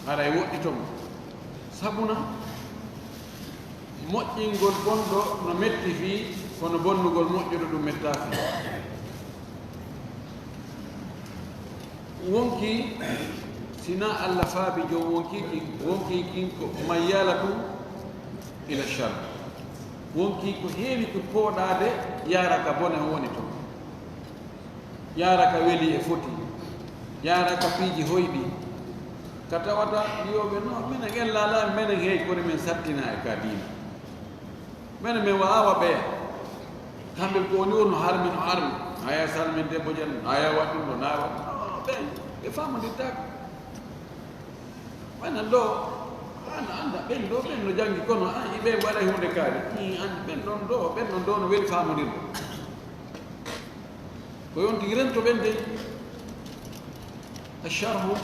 ara e woɗɗitomo sabuna moƴƴingol bonɗo no metti fii kono bonnugol moƴƴuɗo ɗum metta fii wonki sina allah faabi jom wonki kinko mayyalatu ila char wonki ko heewi ko pooɗaade yaara ka bone woni toon yaara ka weli e foti yaara ka piiji hoyɗi ka tawata wiyoɓe no minen en laalaami minen heeji kono min sattina e ka diina minen min waawa ɓeya kamɓe ko woni o no harmi aya salmin debbo jan aya waɗɗum ɗo na waɗ ɓe famodirtako ɓanan ɗo an anda ɓen ɗo ɓen no janngi kono ɓe waɗa hunde kaari andi ɓen ɗon ɗo no weli famodirɗo ko yonti rento ɓen de a charhu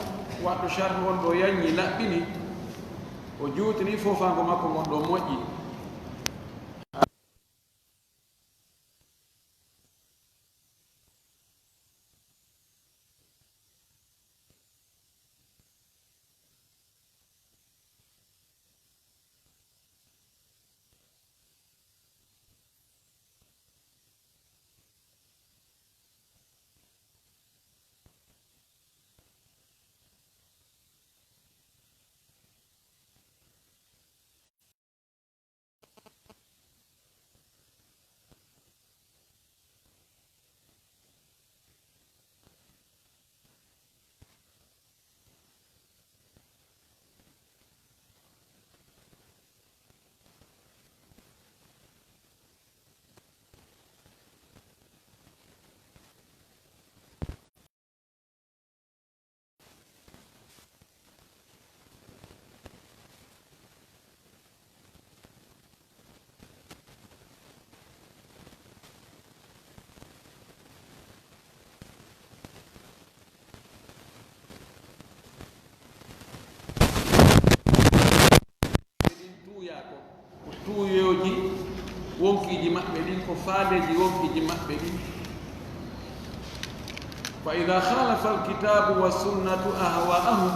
waɗɗo charhu on ɗo yaññi laɓɓini o juutini fofango makko gon ɗo moƴƴi tuuyoji wonkiji maɓɓe ɗin ko faaleji wonkiji maɓɓe ɗin fa ida khalafa alkitabu wa sunnatu ahwa'ahum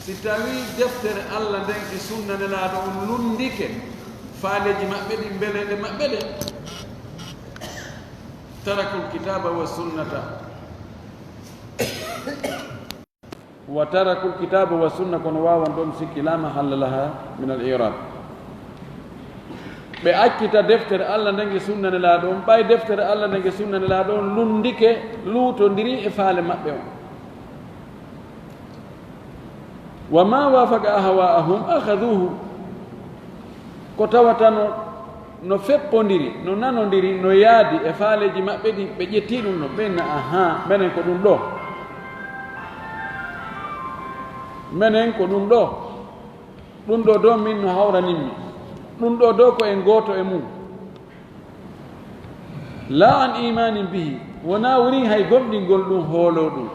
si tawi deftere allah nden e sunna nelaaɗo on lundike faaleji maɓɓe ɗin mbeleɗe maɓɓe ɗe taraku lkitaba wa sunnata wa taraku lkitaba wa sunna kono wawan ɗon sikki la mahalla laha min al irab ɓe accita deftere allah ndenge sunnane laaɗo on ɓay deftere allah ndenge sunnane laaɗo on lundike luutondiri e faale maɓɓe on wa ma wafaqa ahwa'ahum ahaduhu ko tawata no feppondiri no nanondiri no yaadi e faaleji maɓɓe ɗi ɓe ƴetti ɗum no ɓenna aha menen ko ɗum ɗo menen ko ɗum ɗo ɗo min no hawraninmi ɗum ɗo dow ko en gooto e mum la an imanin bihi wona woni hay gomɗingol ɗum hoolo ɗum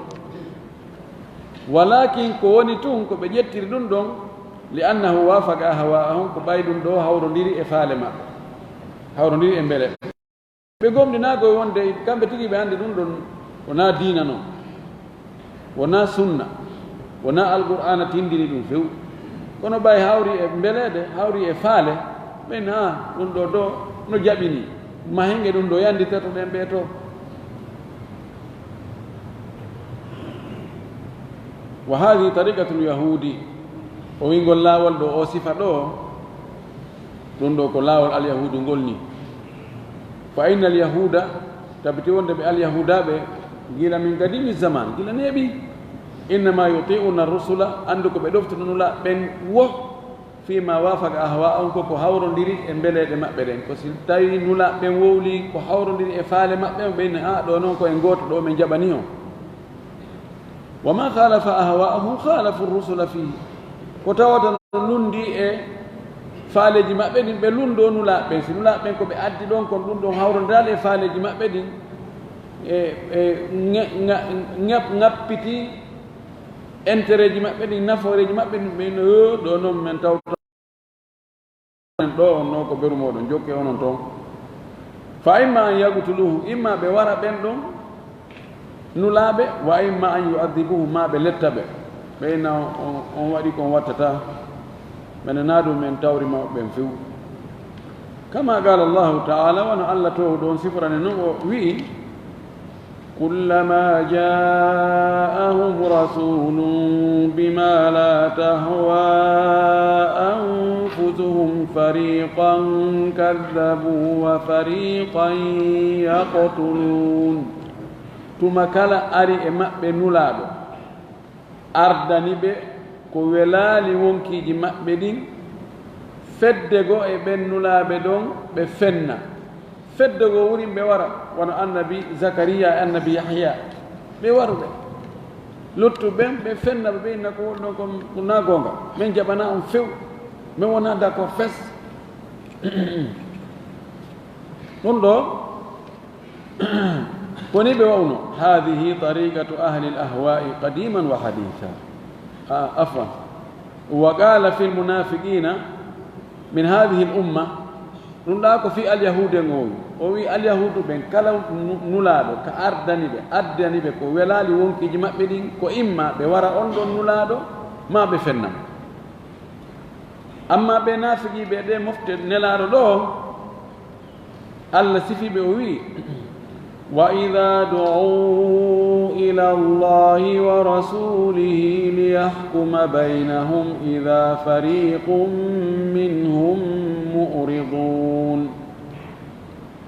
walakin ko woni tun ko ɓe ƴettiri ɗum ɗon li annahu wafaqa ahwa'ahum ko ɓay ɗum ɗo hawrodiri e faale maɓɓe hawrodiri e mbele ɓe gomɗinago e wonde kamɓe tigi ɓe anndi ɗum ɗon wona diina noon wona sunna wona alqur'ana tindini ɗum few kono ɓay hawri e mbeleede hawri e faale ɓen ɗum ɗo do no jaɓini mahenge ɗum ɗo yandita to ɓen ɓee to wa hadihi tariqatul yahudi o wingol laawol ɗo o sifa ɗo ɗum ɗo ko laawol alyahudu ngol ni fa inna alyahuda tabiti wonde ɓe alyahudaɓe gila min gadimi zaman gila neeɓi innama yuti'una rusula andu ko ɓe ɗoftinunula ɓen wo fima wafaqa ahwa'ahum koko hawrodiri e mbeleɗe maɓɓe ɗen ko si tawi nula ɓen wowli ko hawrodiri e faale maɓɓe o ɓeyni ɗo noon ko en gooto ɗo min jaɓani o wa ma khalafa ahwa'ahum khalafu rusula fihi ko tawata lundi e faaleji maɓɓe ɗin ɓe lundo nulaɓen si nulaɓen ko ɓe addi ɗon kon ɗum ɗon hawrodiraɗe e faaleji maɓɓe ɗin ŋappiti intérêt ji maɓɓe ɗin nafooreji maɓɓe ɗin ɓeyno ɗo noon men tawta ɗo on noon ko ɓeru moɗon jokke onon toon fa imma an yaqtuluhu imma ɓe wara ɓen ɗon nulaaɓe wa imma an yu'adibuhu ma ɓe letta ɓe ɓeyna on waɗi kon wattata mene naadu men tawri mawɓe ɓen few kama qala allahu taala wono allah to ɗon sifrane noon o wi'i كلما جاءهم رسول بما لا تهوى أنفسهم فريقا كذبوا وفريقا يقتلون ثم كلا أري مأب نلادو أردني بي كويلالي وونكي جي مأب دين فدغو بن نلابي دون بفنّا feddogo woni ɓe wara wono annabi Zakariya annabi Yahya ɓe waruɓe lottuɓen ɓe fenna ɓe ɓeyna ko woni ɗon ko na gonga min jaɓana on few min wona d'accord fes ɗum ɗo koni ɓe wawno hadihi tariqatu ahli l ahwa'i qadiman wa haditha afwan wa qala fi lmunafiqina min hadihi l umma ɗum ɗa ko fi alyahude ngowi o wi alyahudu ɓen kala nulaɗo ka addani ɓe ko welali wonkiji maɓɓe ɗin ko imma ɓe wara on ɗon nulaɗo ma ɓe fennam amma ɓe nafiqiɓe ɗe mofte nelaɗo ɗo allah sifiɓe o wi wa ida du'u ila allahi wa rasulihi liyahkuma baynahum ida fariqun minhum mu'ridun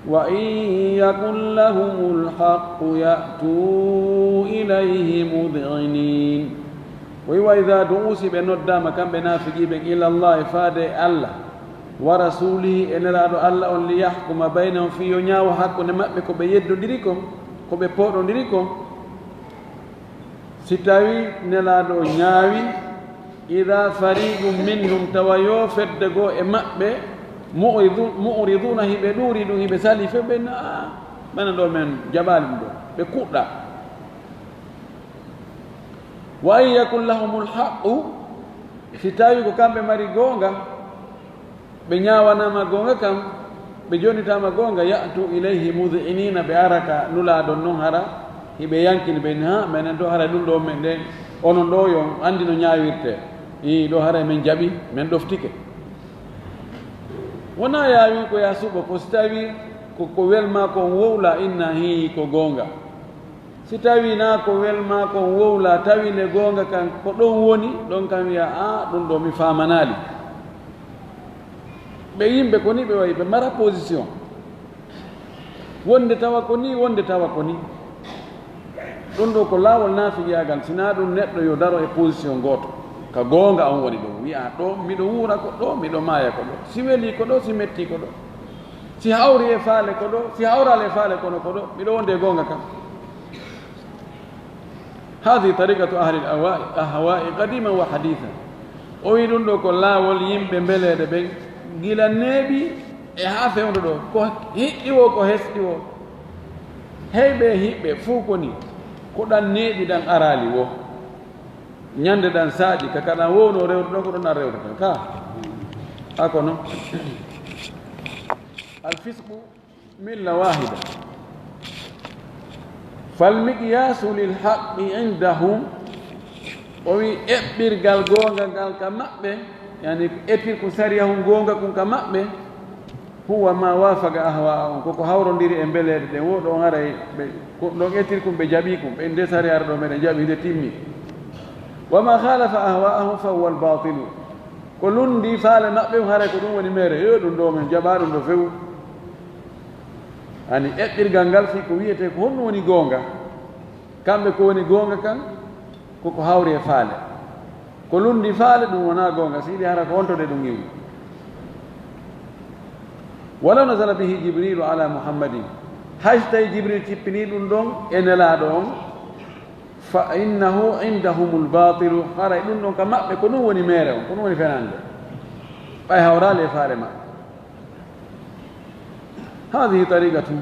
wa in yakun lahumul haqqu ya'tu ilayhi mud'inin wa idha du'u siɓe noddama kamɓe nafiqiɓe ila allahi faade allah wa rasulihi e nelaɗo allah on li yahkuma baynahum fi yo ñaawo hakkude maɓɓe ko ɓe yeddodiri kon ko ɓe poɗodiri kon si tawi nelaɗo o ñaawi ida fariqum minhum tawa yo fedde goo e maɓɓe mu'riduna hiɓe ɗuuri ɗum hiɓe sali fe ɓe na mana ɗo men jaɓali ɗum ɗo ɓe kuɗɗa wa in yakun lahumul haqqu si tawi ko kamɓe mari goonga ɓe ñawanama goonga kam ɓe jonitama goonga ya'tu ilayhi mud'inina ɓe araka nulaɗon noon hara hiɓe yankini ɓe ha minen ɗo hara ɗum ɗo men ɗen onon ɗo yo andi no ñawirte i ɗo hara men jaɓi men ɗoftike wona yawi ko ya suɓa ko si tawi ko welma kon wowla inna hi ko goonga si tawi na ko welma kon wowla tawine goonga kan ko ɗon woni ɗon kam wiya a ɗum ɗo mi famanali ɓe yimɓe ko ni ɓe wayi ɓe mara position wonde tawa ko ni wonde tawa ko ni ɗum ɗo ko laawol naafiyagal sina ɗum neɗɗo yo daro e position gooto ka goonga on woni ɗo wiya ɗo miɗo wuura ko ɗo miɗo maaya ko ɗo si weli ko ɗo si metti ko ɗo si hawri e faale ko ɗo si hawral e faale kono ko ɗo miɗo wonde e goonga kam hadi tariqatu ahli l ahwa'i qadiman wa haditha o wi ɗum ɗo ko laawol yimɓe mbeleede ɓen gila neeɓi e haa fewndo ɗo ko hiɗɗiwo ko hesɗiwo heyɓe hiɓɓe fuu ko ni ko ɗan neeɓi ɗan araali wo ñande ɗan saaƴi ka kaɗan wowno rewde ɗon ko ɗon ɗan rewde kan ka a kono alfisqu milla wahida falmiqyasu lilhaqqi indahum o wi eɓɓirgal goonga ngal ka maɓɓe yani eppir ko sariyahum goonga kon ka maɓɓe huwa ma wafaga ahwa on koko hawrodiri e mbeleede ɗen wo ɗon haray ɓe ɗon ettir kum ɓe jaɓi kum ɓe nde sariyara ɗo meɗen jaɓi nde timmi wa ma halafa ahwa'ahum fa huwa albatilu ko lundi faale maɓɓe haray ko ɗum woni mere yo ɗum ɗo men jaɓa ɗum ɗo few ani eɓɓirgal ngal fi ko wiyete ko honɗum woni goonga kamɓe ko woni goonga kan koko hawri e faale ko lundi faale ɗum wona goonga siɗi hara ko hontode ɗum iwi walaw nasala bihi jibrilu ala muhammadin hay so tawi jibril cippini ɗum ɗon e nelaɗo on fa innahu indahum lbatilu haray ɗum ɗon ka maɓɓe ko ɗum woni mere on ko ɗum woni fenande ɓay hawrali e faale maɓɓe hadihi tariqatu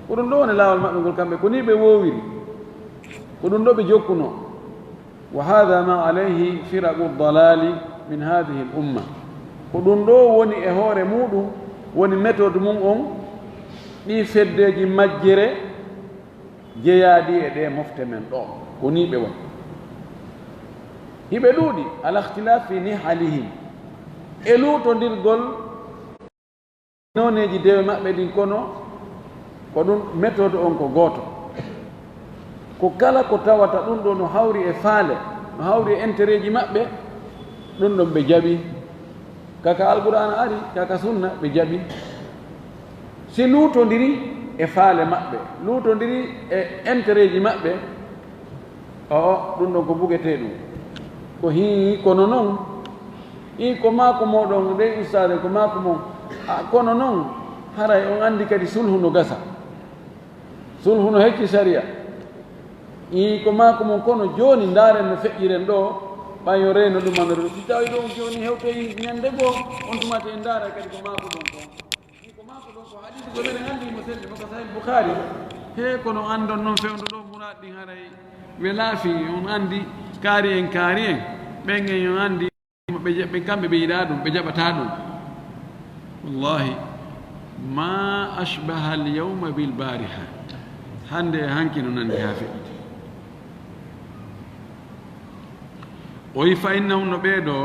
ko ɗum ɗo woni laawol maɓɓe ngol kamɓe ko ni ɓe wowiri ko ɗum ɗo ɓe jokkuno wa hada ma alayhi firaqu dalali min hadihi l umma ko ɗum ɗo woni e hoore muɗum woni méthode mum on ɗi feddeji majjere jeyaadi e ɗe mofte men ɗo ko ni ɓe woni hiɓe ɗuuɗi ala ihtilafi nihalihim e luutondirgol noneji dewe maɓɓe ɗin, kono ko ɗum méthode on ko gooto. ko kala ko tawata ɗum ɗo no hawri e faale, no hawri e intérêt ji maɓɓe, ɗum ɗon ɓe jaɓi. kaka alqur'ana ari, kaka sunna ɓe jaɓi. si luutondiri e faale maɓɓe, luutondiri e intérêt ji maɓɓe, ɗum ɗon ko bugetee ɗum ko hii. kono noon i ko maako moɗon de ustade, ko maako mon, kono noon haray on anndi kadi sulhu no gasa, sulhu no hecci saria. i ko maako mon, kono jooni ndaaren no feƴƴiren ɗo, ɓayo reeno ɗumanoɗo. si tawi ɗon jooni hewtoyi ñannde goo, on tumata en ndaara kadi ko maako ɗon ko i ko maako ɗon ko hadisi ko minen anndi mo selli mo ko sahih boukhari. he kono anndon noon fewndo ɗo muraad ɗin haray ɓe laafi, on anndi kaari en ɓen en on anndi ɓe kamɓe ɓe yiɗaa ɗum, ɓe jaɓataa ɗum. wallahi ma ashbaha alyawma bilbariha, hannde e hanki no nanndi haa feƴƴite. o wi fa innahum no ɓeeɗo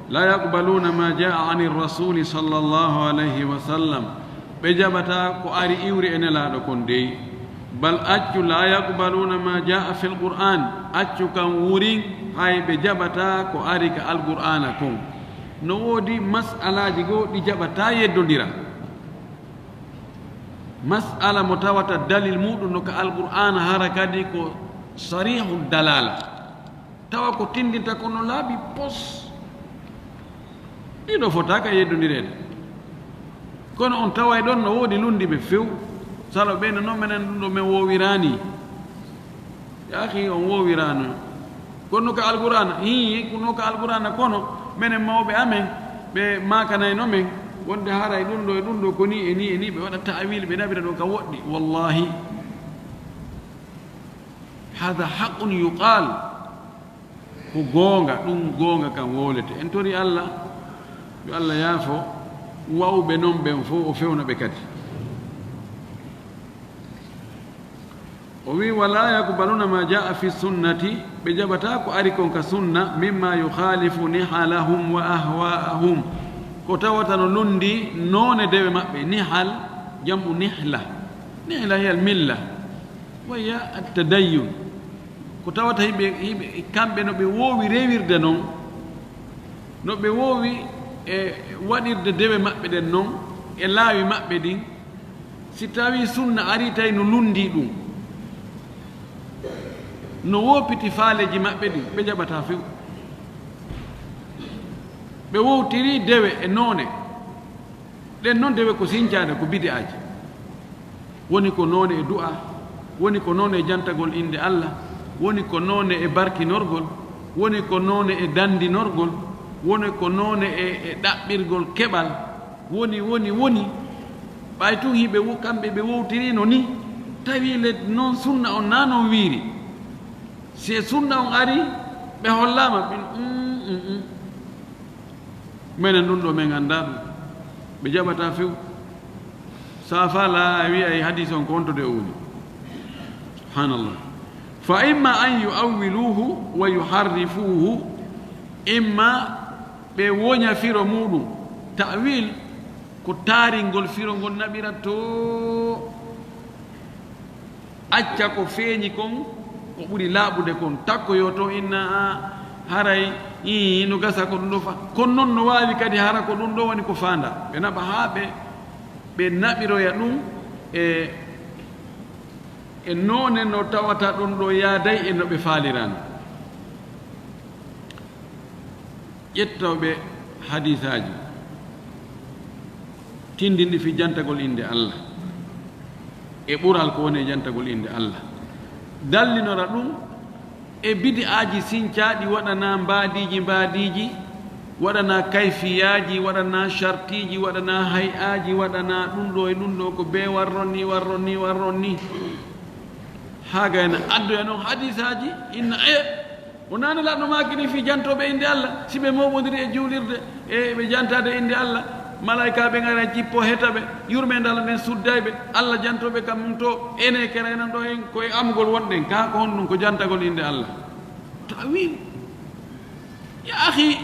la yaqbaluna ma jaa ani rasuli sallllahu alayhi wa sallam, ɓe jaɓataa ko ari iwri e nelaaɗo kon dey. bal accu la yaqbaluna ma jaa fi lqur'an, accu kam wurin hay ɓe jaɓataa ko ari ka alqur'ana kon. no woodi mas'alaji goo ɗi jaɓataa yeddondira, mas'ala mo tawata dalil muɗum no ka alqur'ana hara kadi ko sarihu dalala, tawa ko tindinta kono laaɓi pos, ɗiɗo fota ka yeddondireede. kono on taway ɗon no woodi lundi ɓe few, salo ɓe no noon minen ɗum ɗo min woowiraani. yaahi on woowiraano kono ka alqur'ana kono ka alqur'ana, kono minen mawɓe amen ɓe makanayno men wonde haray ɗum ɗo e ɗum ɗo ko ni e ni e ni, ɓe waɗa ta'wil, ɓe ɗaɓira ɗo ka woɗɗi. wallahi hada haqun yuqal, ko goonga, ɗum goonga kam wolete. en tori allah yo allah yaafo wawɓe noon ɓen fof o fewna ɓe kadi. o wi wala yaqbaluna ma jaa fi sunnati, ɓe jaɓata ko ari kon ka sunna, mimma yukhalifu nihalahum wa ahwa'ahum, ko tawata no lundi noone dewe maɓɓe. nihal jam'u nihla, nihla hiya almilla wa hiya attadayyun, ko tawata hiɓe kamɓe no ɓe woowi rewirde noon, no ɓe woowi e waɗirde dewe maɓɓe ɗen noon e laawi maɓɓe ɗin. si tawi sunna ari tawi no lundi ɗum, no woppiti faaleji maɓɓe ɗin, ɓe jaɓata few. ɓe wowtiri dewe e noone ɗen noon, dewe ko sincade ko bidi aji, woni ko noone e du'a, woni ko noone e jantagol inde allah, woni ko noone e barkinorgol, woni ko noone e dandinorgol, woni ko noone e ɗaɓɓirgol keɓal, woni ɓay tun hiɓe kamɓe ɓe wowtirino ni. tawi le noon sunna on na noon wiiri, si sunna on ari ɓe hollama minen ɗum ɗo min annda ɗum, ɓe jaɓata few. sa fala a wiya e hadis on ko wontode o woni. subhanallah. fa imma an yu'awwiluhu wa yuharrifuhu, imma ɓe woña firo muɗum. ta'wil ko taaringol firo ngol naɓira to, acca ko feeñi kon, ko ɓuri laaɓude kon, takkoyo to inna haray no gasa ko ɗum ɗo fa. kono noon no waawi kadi hara ko ɗum ɗo woni ko faanda, ɓe naɓa haa ɓe naɓiroya ɗum e noone no tawata ɗum ɗo yaaday e no ɓe faalirano. ƴettawɓe hadisaji tindinɗi fi jantagol inde allah e ɓural ko woni e jantagol inde allah, dallinora ɗum e bidi aji sincaɗi, waɗana mbaadiji, waɗana kayfiyaji, waɗana chartiji, waɗana hay'aji, waɗana ɗum ɗo e ɗum ɗo ko be warron ni haga ena addoya noon hadisaji inna o nanelaɗo makini fi jantoɓe inde allah, si ɓe moɓodiri e juulirde e ɓe jantade inde allah, malaika ɓe gara jippo hetaɓe yurmede allah nden suddayɓe, allah jantoɓe kam mum to ene kerenan ɗo hen koye amgol wonɗen ka ko hon ɗum ko jantagol inde allah. ta'wil akhi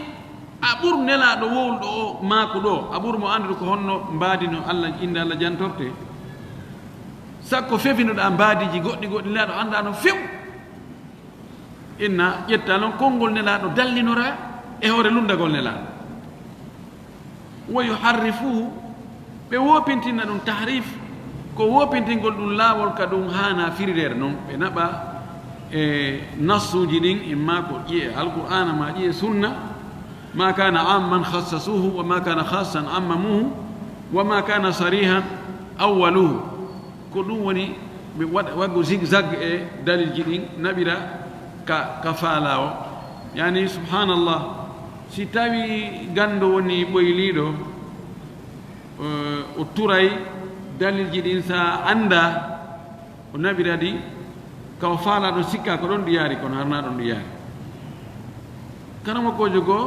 a ɓur nelaɗo wowluɗo o maako ɗo a ɓur mo andude ko honno mbaadino Allah inde Allah jantorte sakko fefinoɗa mbaadiji goɗɗi goɗɗi nelaɗo annda no few inna ƴetta noon konngol nelaɗo dallinora e hoore lundagol nelaɗo wo yuharrifuhu ɓe wopintinna ɗum tahrif ko wopintingol ɗum laawol ka ɗum haana firirere noon ɓe naɓa e nassuji ɗin imma ko ƴiye alqur'ana ma ƴiye sunna ma kana amman khassasuhu wa ma kana khassan ammamuhu wa ma kana sarihan awwaluhu ko ɗum woni ɓe waggo zigzag e dalilji ɗin naɓira ka faala o yani subhanallah si tawi gando woni ɓoyliɗo o turay dalilji ɗin sa anda o naɓiradi kaw faalaɗo sikka ko ɗon ɗi yaari kono harna ɗon ɗi yaari kanama kojo goo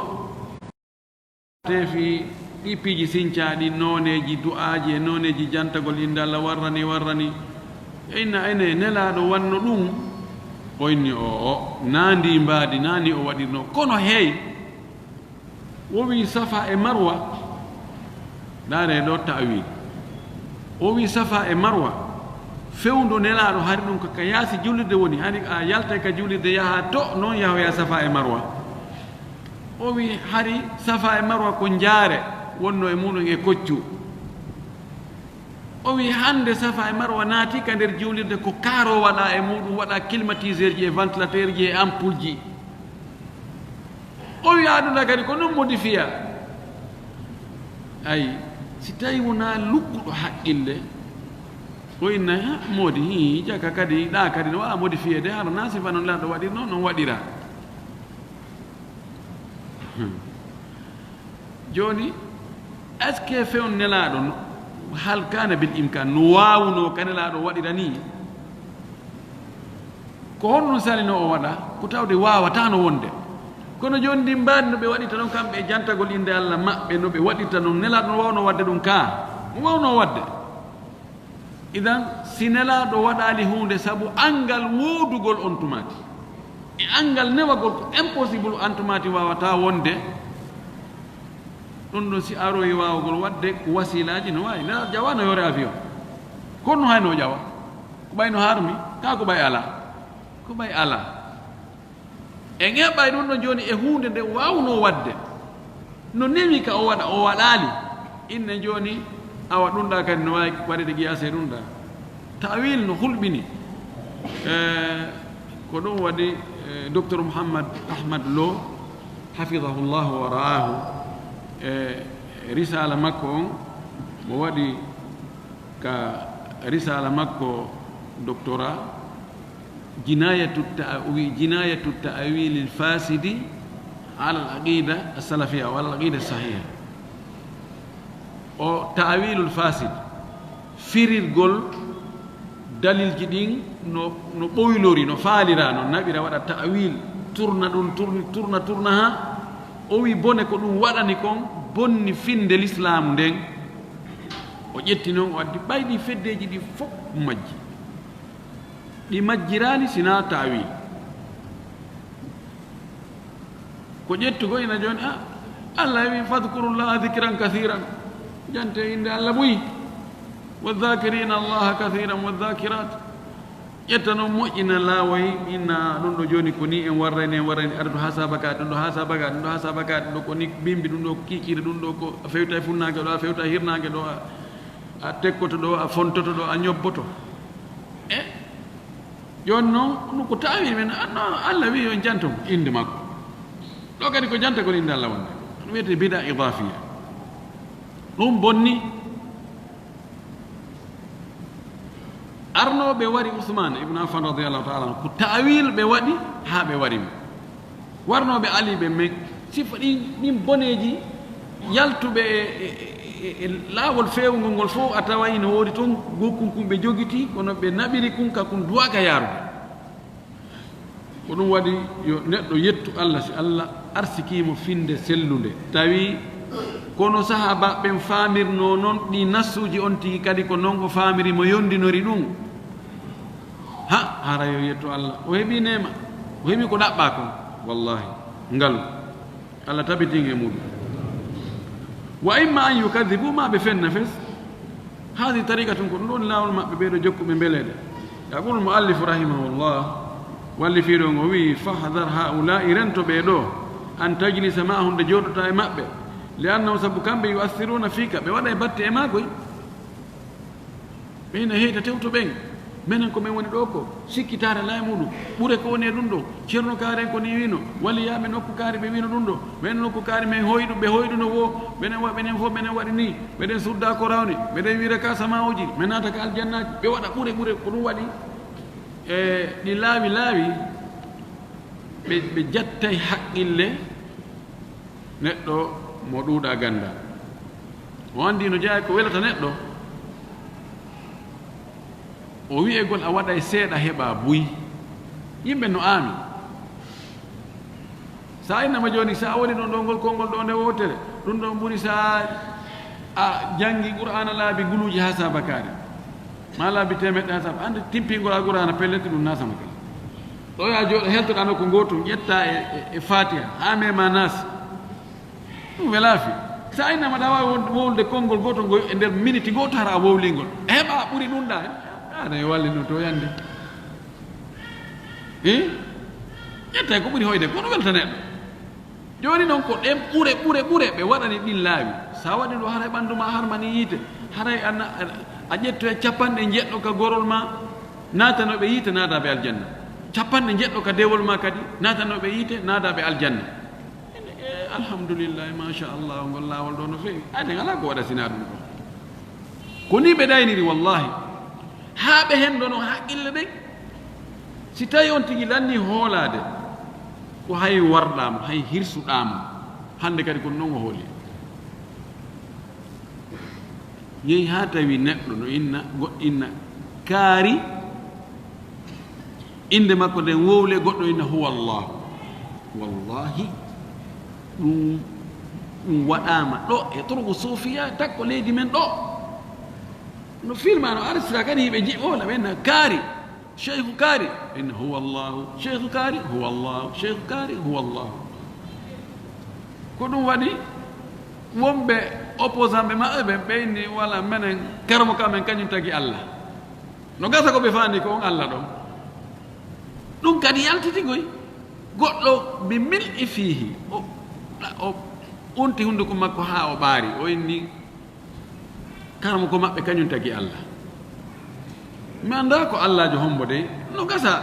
tefi ɗi piiji sincaɗi noneji du'aji e noneji jantagol inde Allah warrani inna ene nelaɗo wanno ɗum o inni o nandi mbaadi nani o waɗirno kono hey o wi safa e marwa daare ɗo ta'wil o wi safa e marwa fewndo nelaɗo hari ɗum kaka yaasi jullirde woni hani a yalta ka jullirde yaha to noon yahoya safa e marwa o wi hari safa e marwa ko jaare wonno e muɗum e koccu o wi hande safa e marwa naati ka nder juulirde ko kaaro waɗa e muɗum waɗa climatiseur ji e ventilateur ji e ampoule ji o wi aɗuna kadi ko non modifiya ayi si tawi wona lugguɗo haqqille o inna moodi hi jaka kadi ɗa kadi no wawa modifié de hara na sifa noon laɗo waɗir noon non waɗira joni est ce que fewn nelaɗo hal kana bil imkan no wawno ka nelaɗo waɗira ni ko honno salino o waɗa ko tawde wawata no wonde kono joni ndi mbaadi no ɓe waɗirta ɗon kamɓe e jantagol inde Allah maɓɓe no ɓe waɗirta ɗum nelaɗo no wawno wadde ɗum ka mo wawno wadde idan si nelaɗo waɗali hunde saabu angal woodugol on tumati e angal newagol ko impossible on tumati wawata wonde ɗum ɗon si aroyi wawgol wadde ko wasilaji no wawi nelaɗo ƴawa no yore avion kono hayno ƴawa ko ɓayno harmi ka ko ɓay ala ko ɓay ala e ŋeɓɓay ɗum ɗon joni e hunde nde wawno wadde no newi ka o waɗa o waɗali inne joni awa ɗum ɗa kadi no wawi waɗede qiyase ɗum ɗa tawil no hulɓini ko ɗum waɗi docteur Mouhammad Ahmad Lo hafidahullah wa ra'ahu risala makko on mo waɗi ka risala makko doctorat jinayatu ta'wil al-fasidi ala al-aqida as-salafiyya wa al-aqida as-sahiha o ta'wilul fasid firirgol dalilji ɗin no ɓoylori no faalira no naɓira waɗa ta'wil turna ɗum turna ha o wi bone ko ɗum waɗani kon bonni finde l'islam nden o ƴetti noon o addi ɓayɗi feddeji ɗi fof majji ɗi majjirani sina ta'wil ko ƴetti ko ina joni Allah wi fadkurullaha dhikran kathiran jante inde Allah ɓuyi wadhakirina allaha kathiran wadhakirat ƴetta noon moƴƴina laawoy inna ɗum ɗo joni ko ni en warrani aɗa ɗo ha sabaka ɗum ɗo ha sabaka ɗum ɗo ha sabaka ɗum ɗo ko ni bimbi ɗum ɗo ko kiikire ɗum ɗo ko a fewta e funnage ɗo a fewta hirnage ɗo a tekkoto ɗo a fontoto ɗo a ñobboto e joni noon ɗum ko tawi men non Allah wi yo jantom inde makko ɗo kadi ko jantagol inde Allah wonde ɗum wiyete bida idafiya ɗum bonni arnoɓe wari Ousmane ibn Affan radiallahu taala ko ta'wil ɓe waɗi ha ɓe warimo warnoɓe Ali ɓe men sifa ɗin boneji yaltuɓe e laawol fewgol ngol fof a tawayi no woodi toon gokkum kum ɓe jogiti kono ɓe naɓiri kum ka kum duwaka yaarude ko ɗum waɗi yo neɗɗo yettu Allah si Allah arsikimo finde sellude tawi kono sahaba ɓen faamirno noon ɗi nassuji on tigi kadi ko noon o faamiri mo yondinori ɗum hara yo yettu Allah o heeɓi nema o heeɓi ko ɗaɓɓa kon wallahi ngal Allah tabitinge muɗum wa imma an yukadibu ma ɓe fenna fes hadi tariqa tun ko ɗum ɗon laawol maɓɓe ɓeeɗo jokkuɓe mbeleede yaqulu lmuallifu rahimahullah walli fiiɗo ngo wi fahdar haulai rento ɓeeɗo an tajlisa maahum nde jooɗota e maɓɓe li annahum sabu kamɓe yuathiruna fika ɓe waɗa e batte e maagoy ɓeyna heyta tewto ɓen minen ko min woni ɗo ko sikkitaare lay muɗum ɓure ko woni e ɗum ɗo ceerno kaari en ko ni wino waliyaɓe nokku kaari ɓe wino ɗum ɗo ɓen nokku kaari men hoyɗu ɓe hoyɗuno wo ɓenen fof ɓenen waɗi ni ɓeɗen sudda ko rawni ɓeɗen wira ka samawuji ɓe naata ka aljannaji ɓe waɗa ɓure ko ɗum waɗi e ɗi laawi ɓe jattay haqqille neɗɗo mo ɗuuɗa ganda o andi no jeeya ko welata neɗɗo o wi'egol a waɗa e seeɗa heɓa buy yimɓe no aami sa innama jooni sa woni ɗon ɗo ngol konngol ɗo nde wotere ɗum ɗon ɓuri sa a janngi qur'ana laabi guluuji ha sabakaari ma laabi temeɗɗe ha saba ande timpingol alqur'ana pellete ɗum nasama kala ɗo ya jooɗo heltoɗa nokko gootum ƴetta e fatiha ha mema nas ɗum welaafi sa innama ɗa wawi wowlude konngol gootol ngo e nder minute gooto hara a wowlingol heɓa ɓuri ɗum ɗa aɗa e walli ɗum to yande ƴetta ko ɓuri hoyde kono welta neɗɗo jooni noon ko ɗen ɓure ɓe waɗani ɗin laawi sa waɗi ɗo haray ɓanndu ma harmani yiite haray a ƴetto e capanɗe jeɗɗo ka gorol ma natanoɓe yiite naadaɓe aljanna capanɗe jeɗɗo ka dewol ma kadi natanoɓe yiite naadaɓe aljanna alhamdulillahi machallah ngol laawol ɗo no feewi ayden ala ko waɗa sina ɗum ɗo ko ni ɓe ɗayniri wallahi haa ɓe hen ɗono haqqille ɗen si tawi on tigi lanni hoolaade ko hay warɗaamo hay hirsuɗaamo hannde kadi kono noon o hooli yehi haa tawi neɗɗo no inna goɗɗinna kaari inde makko nden wowle goɗɗo inna huwa allah wallahi ɗum waɗaama ɗo e torgo sofiya takko leydi men ɗo no filma no arsira kadi yiɓe jiɓola ɓenna kaari cheikhu kaari inna huwa allahu cheikhu kaari huwa allahu cheikhu kaari huwa allahu ko ɗum waɗi wonɓe opposant ɓe maɓɓe ɓe ɓeyni wala menen karmo kamen kañum tagi allah no gasa ko ɓe faandi ko on allah ɗon ɗum kadi yaltitigoy goɗɗo mi mil e fiihi o unti hunduko makko haa o ɓaari o inni karmo ko maɓɓe kañum tagi allah mi annda ko allahjo hombo de no gasa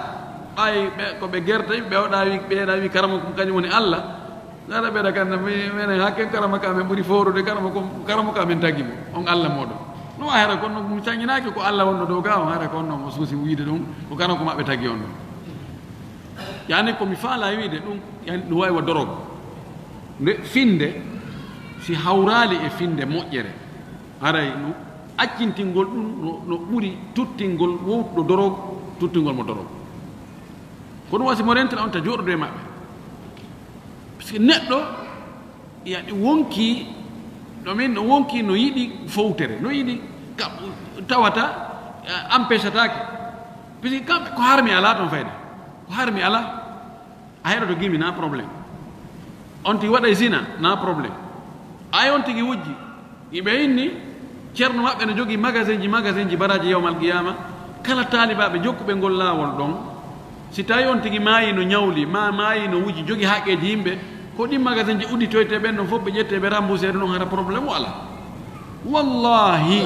ɓay ko ɓe gerta ɓeeɗa wi karamo ko kañum woni allah gara ɓeeɗa kanda minen hakken karama ka men ɓuri forude karamo ka men tagi mo on allah moɗon no wa hara kono mi cañinaki ko allah wonɗo dow ga on hara kon noon o suusi wiide ɗum ko karamo ko maɓɓe tagi on ɗon yani komi faala wiide ɗum ɗum wawi wa dorogo nde finde si hawraali e finde moƴƴere haray no accintingol ɗum no ɓuri tuttingol wowɗo dorogo tuttingol mo dorogo ko ɗum wasi mo rentela on ta jooɗode maɓɓe par ce que neɗɗo yaɗi wonki ɗomin no wonki no yiɗi fowtere no yiɗi tawata empêchatake par ce que kamɓe ko harmi ala toon fayde ko harmi ala a heɗoto gimi na probléme on tigi waɗa zina na probléme ay on tigi wujji yiɓe inni ceerno maɓɓe ne jogii magasin ji baraji yawmal qiyama kala taalibaɓe jokkuɓe ngol laawol ɗon si tawi on tigi maayi no ñawli maayi no wujji jogii haqqeji yimɓe ko ɗin magasin ji udditoyte ɓen ɗon fof ɓe ƴette ɓe remboursede ɗon hara probléme o ala wallahi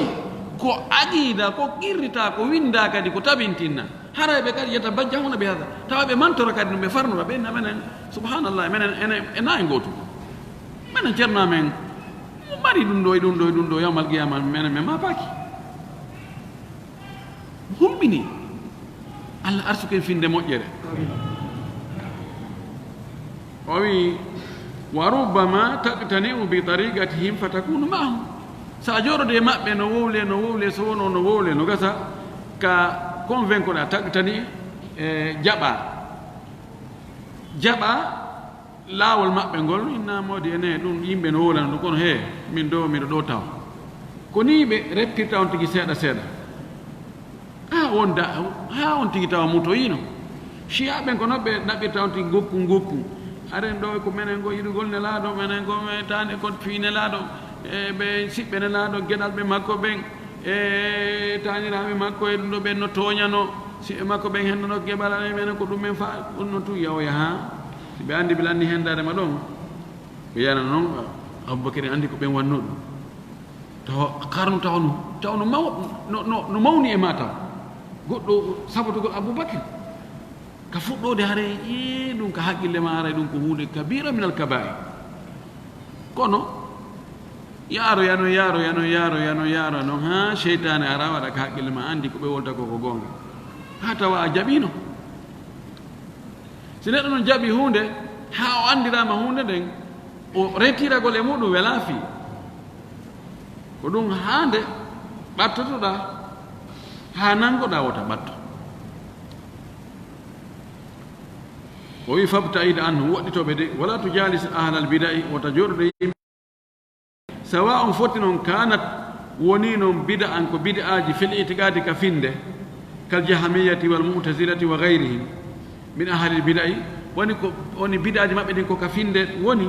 ko aqida ko qirrita ko winda kadi ko tabintinna haray ɓe kadi yetta bajjahuna ɓe hada tawa ɓe mantora kadi no ɓe farnora ɓenna menen subhanallah menen e nayi gootu menen ceerno amen mo mari ɗum ɗo e ɗum ɗo e ɗum ɗo yawmal qiyama menen men ma paaki humbini allah arsuken finde moƴƴere o wi wa rubbama taqtani'u bi tariqatihim fatakunu ma'ahum sa jooɗode maɓɓe no wowle so wono no wowle no gasa ka convaincre ɗa taqtani e jaɓa laawol maɓɓe ngol innamode ene ɗum yimɓe no wowlano ɗum kono he min do miɗo ɗo taw ko ni ɓe reppirta on tigi seeɗa ha on tigi tawa mutoyino chiya ɓen ko noon ɓe ɗaɓɓirta on tigi gokku aren ɗo ko menen go yiɗugol nelaaɗo menen go tane kon fii nelaaɗo e ɓe siɓɓe nelaaɗo geɗal ɓe makko ɓen e taaniraaɓe makko e ɗum ɗo ɓen no tooñano siɓɓe makko ɓen hennono geɓalane menen ko ɗum men fa ɗum no tu yawoya ha si ɓe anndi ɓe lanni hendadema ɗon ɓe yana noon aboubacry anndi ko ɓen wanno ɗum taw karno taw no mawni e ma taw goɗɗo sabatugol aboubacry ka fuɗɗode hare ɗum ka haqqille ma haray ɗum ko hunde kabira min al kabair kono yaaro noon ha cheytane ara waɗa ka haqqille ma anndi ko ɓe wolta koko gonga ha tawa a jaɓino si neɗɗo noon jaɓi hunde ha o andirama hunde nden o retiragol e muɗum wela fi ko ɗum hande ɓattotoɗa ha nangoɗa wota ɓatto o wi fabtaid anhu woɗɗitoɓe de wala to jalis ahlal bida'i wota joɗoɗo yimɓe sawa on foti noon kanat woni noon bida an ko bida aji fil itigadi ka finde kal jahamiyati wal mu'tazilati wa gayrihim min ahlil bida'i woni bida aji maɓɓe ɗin ko ka finde woni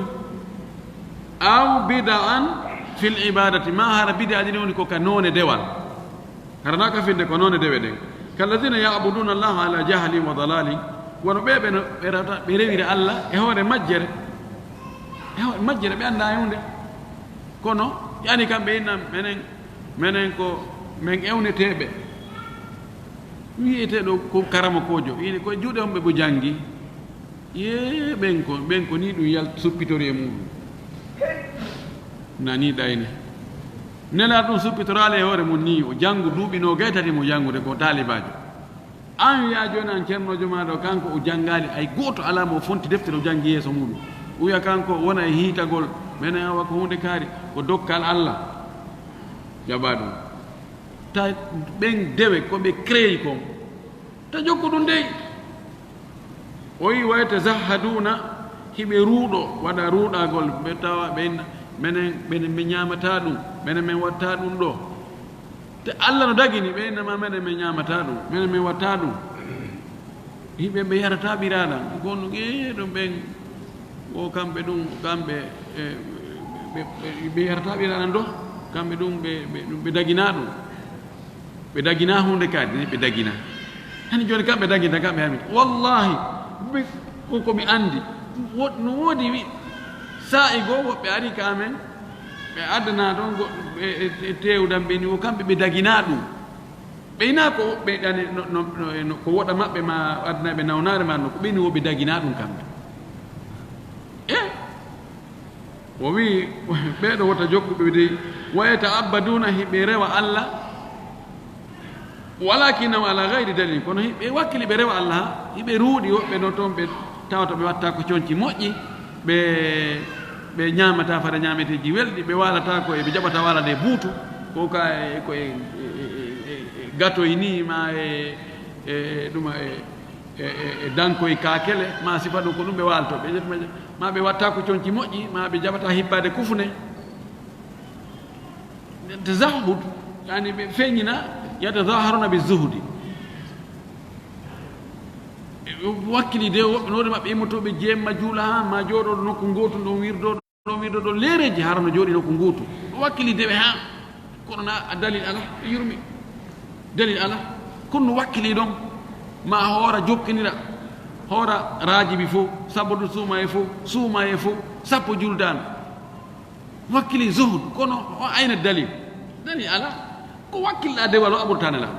aw bida an fil ibadati ma hara bida aji ɗin woni ko ka none dewal harana ka finde ko none dewe ɗen kalladina yabuduna allaha ala jahlin wa dalalin wono ɓe ɓe rewiri allah e hoore majjere ɓe annda hunde kono yani kamɓe inna menen ko men ewneteɓe wiyeteɗo ko karama kojo ini koye juuɗe on ɓe bo janggi ye ɓen ko ni ɗum yal suppitori e muɗum nani ɗayne nela ɗum suppitorale e hoore mum ni o janngu duuɓi no gaytati mo janngude ko talibajo an wiya joni an ceernojo maɗo kanko o janngali ay goto ala mo fonti deftere o janggi yeeso muɗum o wiya kanko wona e hiitagol menen awa ko hunde kaari ko dokkal allah jaɓa ɗum ta ɓen dewe koɓe créyi kon ta jokku ɗum dey o wi wayta zahaduna hiɓe ruuɗo waɗa ruuɗagol ɓe tawa menen ɓe ñamata ɗum menen min watta ɗum ɗo te allah no dagini ɓe innama menen min ñamata ɗum menen min watta ɗum yimɓe ɓe yarata ɓiraɗam gonno ɗum ɓen o kamɓe ɗum kamɓe ɓe yarata ɓiraɗam ɗo kamɓe ɗum ɓe dagina ɗum ɓe dagina hunde kadi ɓe dagina hani joni kamɓe daginta kamɓe hami wallahi komi andi no woodi wi sa'i goo woɓɓe ari ka amen ɓe addana toon goɗɗo tewdam ɓe ni o kamɓe ɓe dagina ɗum ɓeyna ko woɓɓe ɗane ko woɗa maɓɓe ma addanaɓe nawnare ma no ko ɓeyni woɓe dagina ɗum kamɓe o wi ɓeɗo wota jokkuɓe de wayata abbaduna hiɓe rewa allah walakinam ala gayri dalil kono hiɓe wakkili ɓe rewa allah ha hiɓe ruuɗi woɓɓe no toon ɓe tawata ɓe watta ko coñci moƴƴi ɓe ñamata fare ñameteji welɗi ɓe walata ko ɓe jaɓata walade buutu ko ka ko e gatoy ni ma ɗuma e dankoye kakele ma sifa ɗum ko ɗum ɓe walto ma ɓe watta ko coñci moƴƴi ma ɓe jaɓata hibbade kufne tazahud yani ɓe feññina yatazaharuna bi zuhdi wakkili de woɓɓe no maɓɓe immotoɓe jeemma juula ha ma jooɗoɗo nokku gootu ɗon wirdoɗo leereji harano jooɗi nokku nguutu ɗo wakkili deɓe ha kono na dalil ala yurmi dalil ala kono no wakkili ɗon ma hoora jokkinira hoora raajibi fof saboto suuma e fof sappo juldano wakkili zuhud kono o ayna dalil ala ko wakkilɗa dewal o aɓurta nelaɗo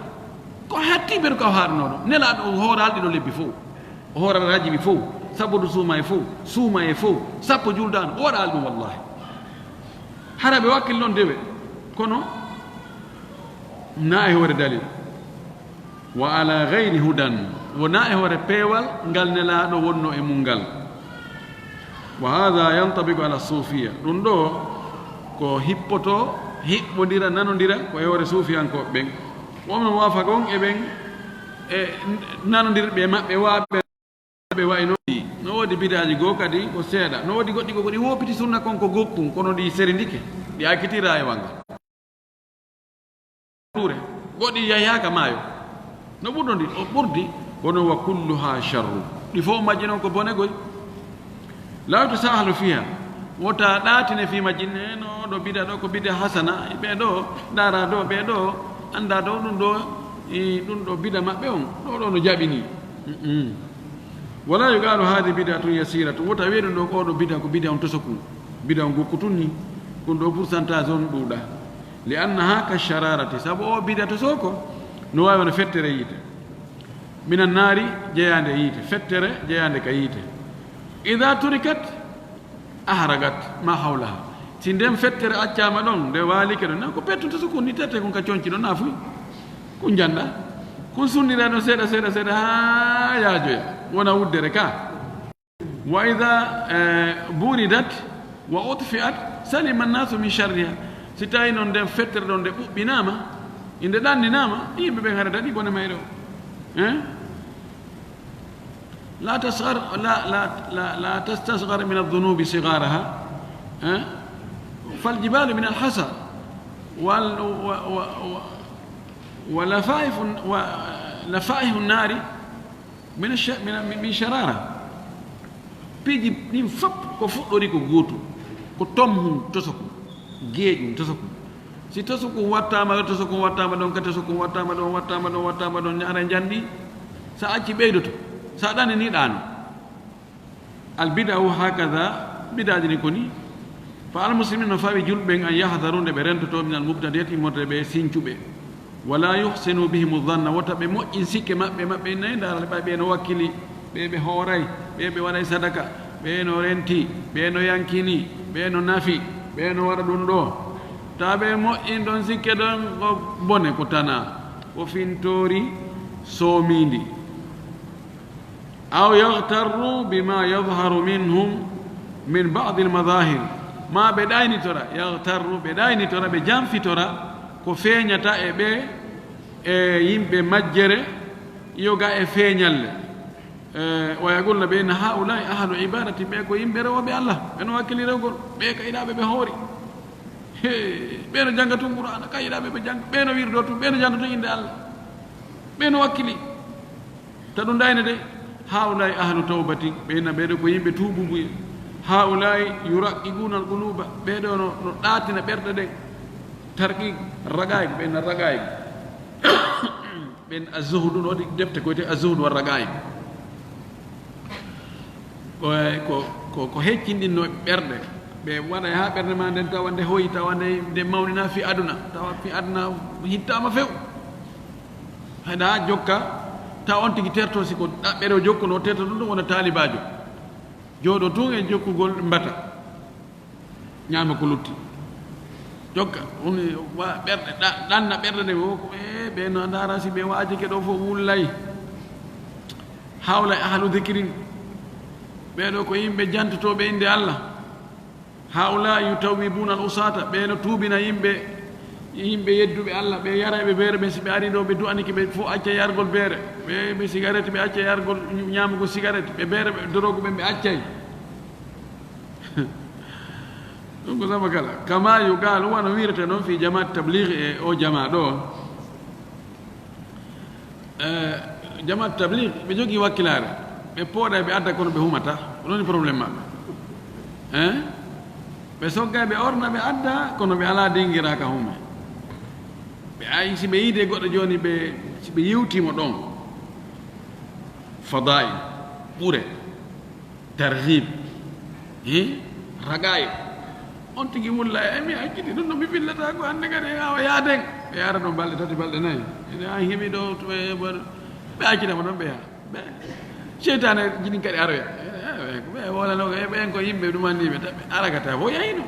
ko hattiɓeɗo ka haaranoɗo nelaɗo o hooral ɗiɗo lebbi fof o hoora raajibi fof saboto suuma e fof sappo juldano o waɗal ɗum wallahi hara ɓe wakkil ɗon dewe kono na e hoore dalil wa ala gayri hudan wona e hoore peewal ngal nelaɗo wonno e mum ngal wa hada yantabiqu ala sufiya ɗum ɗo ko hippoto hiɓɓodira nanodira ko e hoore suufiyankoɓe ɓen womno waafa gon eɓen e nanodirɓe maɓɓe waaɓe wayno no woodi bidaji goo kadi ko seeɗa no woodi goɗɗi ko ɗi woppiti sunna kon ko gokkum kono ɗi serindike ɗi akkitira e wanga goɗɗi yayaka maayo no ɓurɗo ndi o ɓurdi kono wa kulluha charru ɗi fof majji noon ko bone goy la tusahalu fiha wota ɗatine fima jinne no ɗo bida ɗo ko bida hasana ɓe ɗo dara ɗo ɓe ɗo anda ɗo ɗum ɗo bida maɓɓe on ɗo no jaɓini wala yuqalu hadi bidatun yasiratu wota wiye ɗum ɗo ko ɗo bida ko bida on tosoku bida on gokkutunni ɗum ɗo pourcentage on ɗuuɗa li annaha ka shararati sabu o bida to soko no wawi wona fettere yiite minan naari jeyande yiite fettere jeyande ka yiite ida turikat ahragat ma hawlaha si ndem fettere accama ɗon nde waalike ɗon ko pettuto so kun ni tette kon ka coñci ɗon nafuy kun janda kun sunnira ɗon seeɗa seeɗa seeɗa ha yaajoya wona wuddere ka wa ida buridat wa utfiat salima annasu min sharriha si tawi noon nden fettere ɗon nde ɓuɓɓinama inde ɗanninama yimɓe ɓen hara daɗi bone mayɗo لا تصغر لا تستصغر من الذنوب صغارها فالجبال من الحصى ولفائح النار من شرارة بيجي نيم فب كفؤري كغوتو كتوم تسكو جيج تسكو si tosuku wattama ɗon ka tosuku wattama ɗon ñara jandi sa acci ɓeydoto sa ɗani ni ɗano albida'u hakada bidaji ni koni fa almuslimin no fawi julɓen an yahdaru nde ɓe rentoto min almubtadiyat immorde ɓe sincuɓe wala yuhsinu bihim dhanna wota ɓe moƴƴin sikke maɓɓe nayi darale ɓa ɓe no wakkili ɓe hooray ɓe waɗay sadaka ɓe no renti ɓe no yankini ɓe no nafi ɓe no waɗa ɗum ɗo ta ɓe moƴƴin ɗon sikke ɗon ko bone ko tana ko fintori soomindi aw yahtarru bima yadharu minhum min badi almadahir ma ɓe ɗaynitora yahtarru ɓe ɗaynitora ɓe janfitora ko feeñata e ɓe e yimɓe majjere yoga e feeñalle wa yaqulna ɓe inna haulai ahlu ibadati ɓe ko yimɓe rewoɓe allah ɓeno wakkili rewgol ɓe ka yiɗaɓe ɓe hoori ɓeno janga tun qur'ana ka yiɗaɓe ɓe janga ɓeno wirdo tun ɓeno janga tun inde allah ɓeno wakkili ta ɗum ɗayne de haulai ahlu tawbati ɓena ɓeɗo ko yimɓe tuububuye haulai yuraqiguna alquluba ɓeɗo no ɗatina ɓerɗe ɗen tarqi ragaygo ɓen ragaygo ɓen azuhdu no waɗi defte koyte azuhdu wa ragaygo ko heccinɗinno ɓerɗe ɓe waɗa ha ɓerde ma nden tawa nde hoyi tawa nde mawnina fi aduna tawa fi aduna hittama few hayɗa ha jokka tawa on tigi terto siko ɗaɓɓere o jokkuno terto ɗum ɗum wona taalibajo jooɗo tun e jokkugol mbata ñaama ko lutti jokka on ɓerɗe ɗanna ɓerɗe nde ɓe no ndara si ɓe waajike ɗo fof wullay hawla ahlu dikirin ɓeɗo ko yimɓe jantotoɓe inde allah haula yutawibuna al usata ɓeno tuubina yimɓe yedduɓe allah ɓe yaraɓe beere ɓe si ɓe ari ɗo ɓe du'aniki ɓe fof acca yargol beere ɓe cigarette ɓe acca yargol ñamugo cigarette ɓe beere ɓe dorogo ɓen ɓe accay ɗum ko sama kala kama yuqal wano wirete noon fi jamaat tabligh e o jama ɗo jamaat tabligh ɓe jogui wakkilare ɓe pooɗa ɓe adda kono ɓe humata ko ɗoni probléme maɓɓe ɓe sogga ɓe orna ɓe adda kono ɓe ala dingira ka hume ɓe ay si ɓe yiide goɗɗo joni si ɓe yiwtimo ɗon fadail ɓure tarhib ragay on tigi wulla mi acciti ɗum ɗo mi fillata ko hande kadi awa yaaden ɓe yara ɗon balɗe tati balɗe nayyi a heeɓi ɗo ɓe accitama ɗon ɓe yaa seytane jinin kadi aroya ɓe wolano ɓen ko yimɓe ɗumanniɓe taɓe aragata fo yahino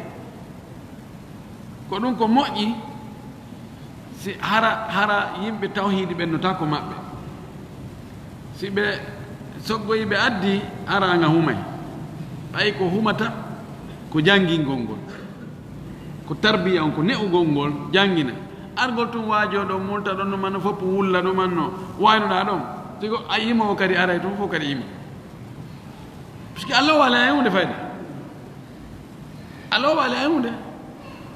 ko ɗum ko moƴƴi si hara yimɓe tawhidi ɓennota ko maɓɓe si ɓe soggoyi ɓe addi aranga humay ɓay ko humata ko janngingol ngol ko tarbiya on ko ne'ugol ngol janngina argol tun waajoɗo multa ɗon ɗumanno fof wulla ɗumanno waynoɗa ɗon siko a yimowo kadi aray toon fof kadi yima par ce que allah waali hen hunde fayda allah waali hen hunde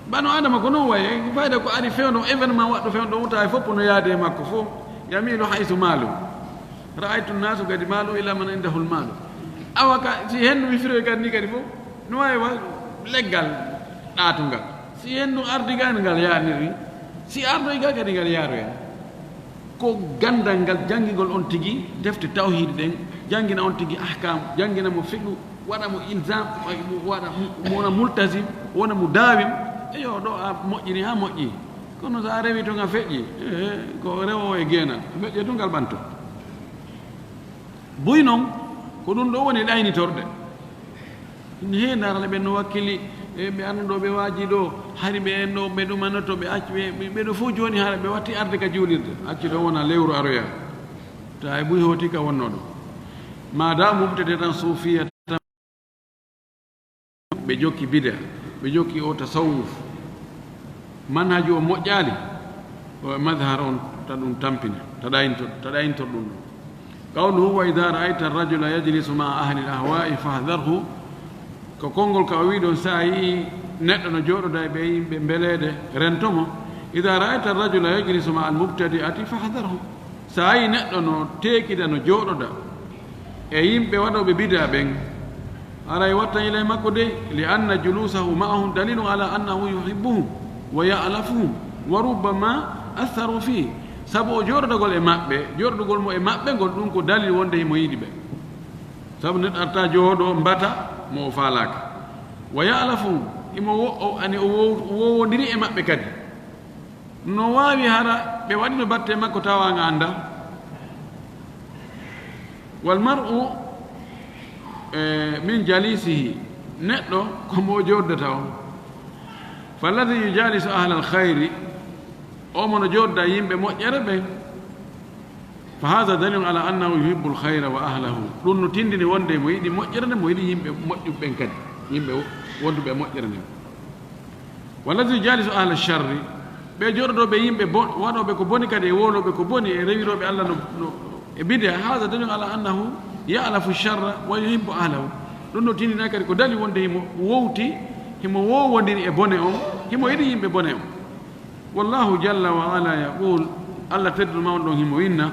bano adama ko noon wayi fayda ko ari fewno événement waɗɗo fewno ɗo wuta fof no yaade makko fof yamilu haysu maalu ra'aytu nnasu kadi maalu ila man indahul maalu awa ka si hendu mi firoy kadi ni kadi fof no wawi leggal ɗatungal si hendu ardigal ngal yaniri si ardoy ga kadi ngal yaaru hen ko gandal ngal janngigol on tigi defte tawhide ɗen janngina on tigi ahkam janngina mo fiqu waɗa mo ilzam waɗa wona multasim wona mo daawim eyo ɗo a moƴƴini ha moƴƴi kono so a rewi to nga feƴƴi ko rewowo e geenal feƴƴe to ngal ɓanto boyi noon ko ɗum ɗo woni ɗaynitorde he darale ɓen no wakkili ɓe annduɗo ɓe waaji ɗo hari ɓe en ɗo ɓe ɗumanoto ɓe acci ɓeɗo fof jooni haala ɓe watti arde ka juulirde acci ɗo wona lewru aroya ta e ɓuyi hoti ka wonno ɗo madame mumtete tan suufiya tan ɓe jokki bida ɓe jokki o tasawuf manhaji o moƴƴaali o madhar on ta ɗum tampina taɗayintor ɗum ɗo qawluhu wa ida ra'ayta arrajula yajlisu ma ahli lahwa'i fahdharhu ko konngol ka o wi ɗon sa yii neɗɗo no jooɗoda ɓe yimɓe mbeleede rentomo ida ra'ayta arrajula yajlisu ma almubtadi'ati fahdharhu sa yii neɗɗo no teekida no jooɗoda e yimɓe waɗoɓe bida ɓen aray watta ilay makko de li anna julusahu ma'ahum dalilun ala annahu yuhibbuhum wa ya'lafuhum wa rubbama atharu fihi sabu o jooɗodagol e maɓɓe jooɗodugol mo e maɓɓe ngol ɗum ko dalil wonde himo yiɗi ɓe sabu neɗɗo arta jooɗo mbata mo o faalaka wa ya'lafuhum imo ani o wowodiri e maɓɓe kadi no waawi hara ɓe waɗino batte makko tawanga anda wal mar'u min jalisihi neɗɗo komo joddata o falladi yujalisu ahla alkhayri o mono jodda yimɓe moƴƴere ɓen fa hada dalilun ala annahu yuhibbu alkhayra wa ahlahu ɗum no tindini wonde mo yiɗi moƴƴere nde mo yiɗi yimɓe moƴƴuɓen kadi yimɓe wonduɓe moƴƴere nden walladi yujalisu ahla alcharri ɓe joɗotoɓe yimɓe waɗoɓe ko boni kadi e woloɓe ko boni e rewiroɓe allah no e bid'a hada dalilun ala annahu ya'lafu sharra wa yuhibbu ahlahu ɗum no tindina kadi ko dali wonde himo wowti himo wowodiri e bone on himo yiɗi yimɓe bone on wallahu jalla wa ala yaqul allah tedduɗo mawɗo ɗon himo winna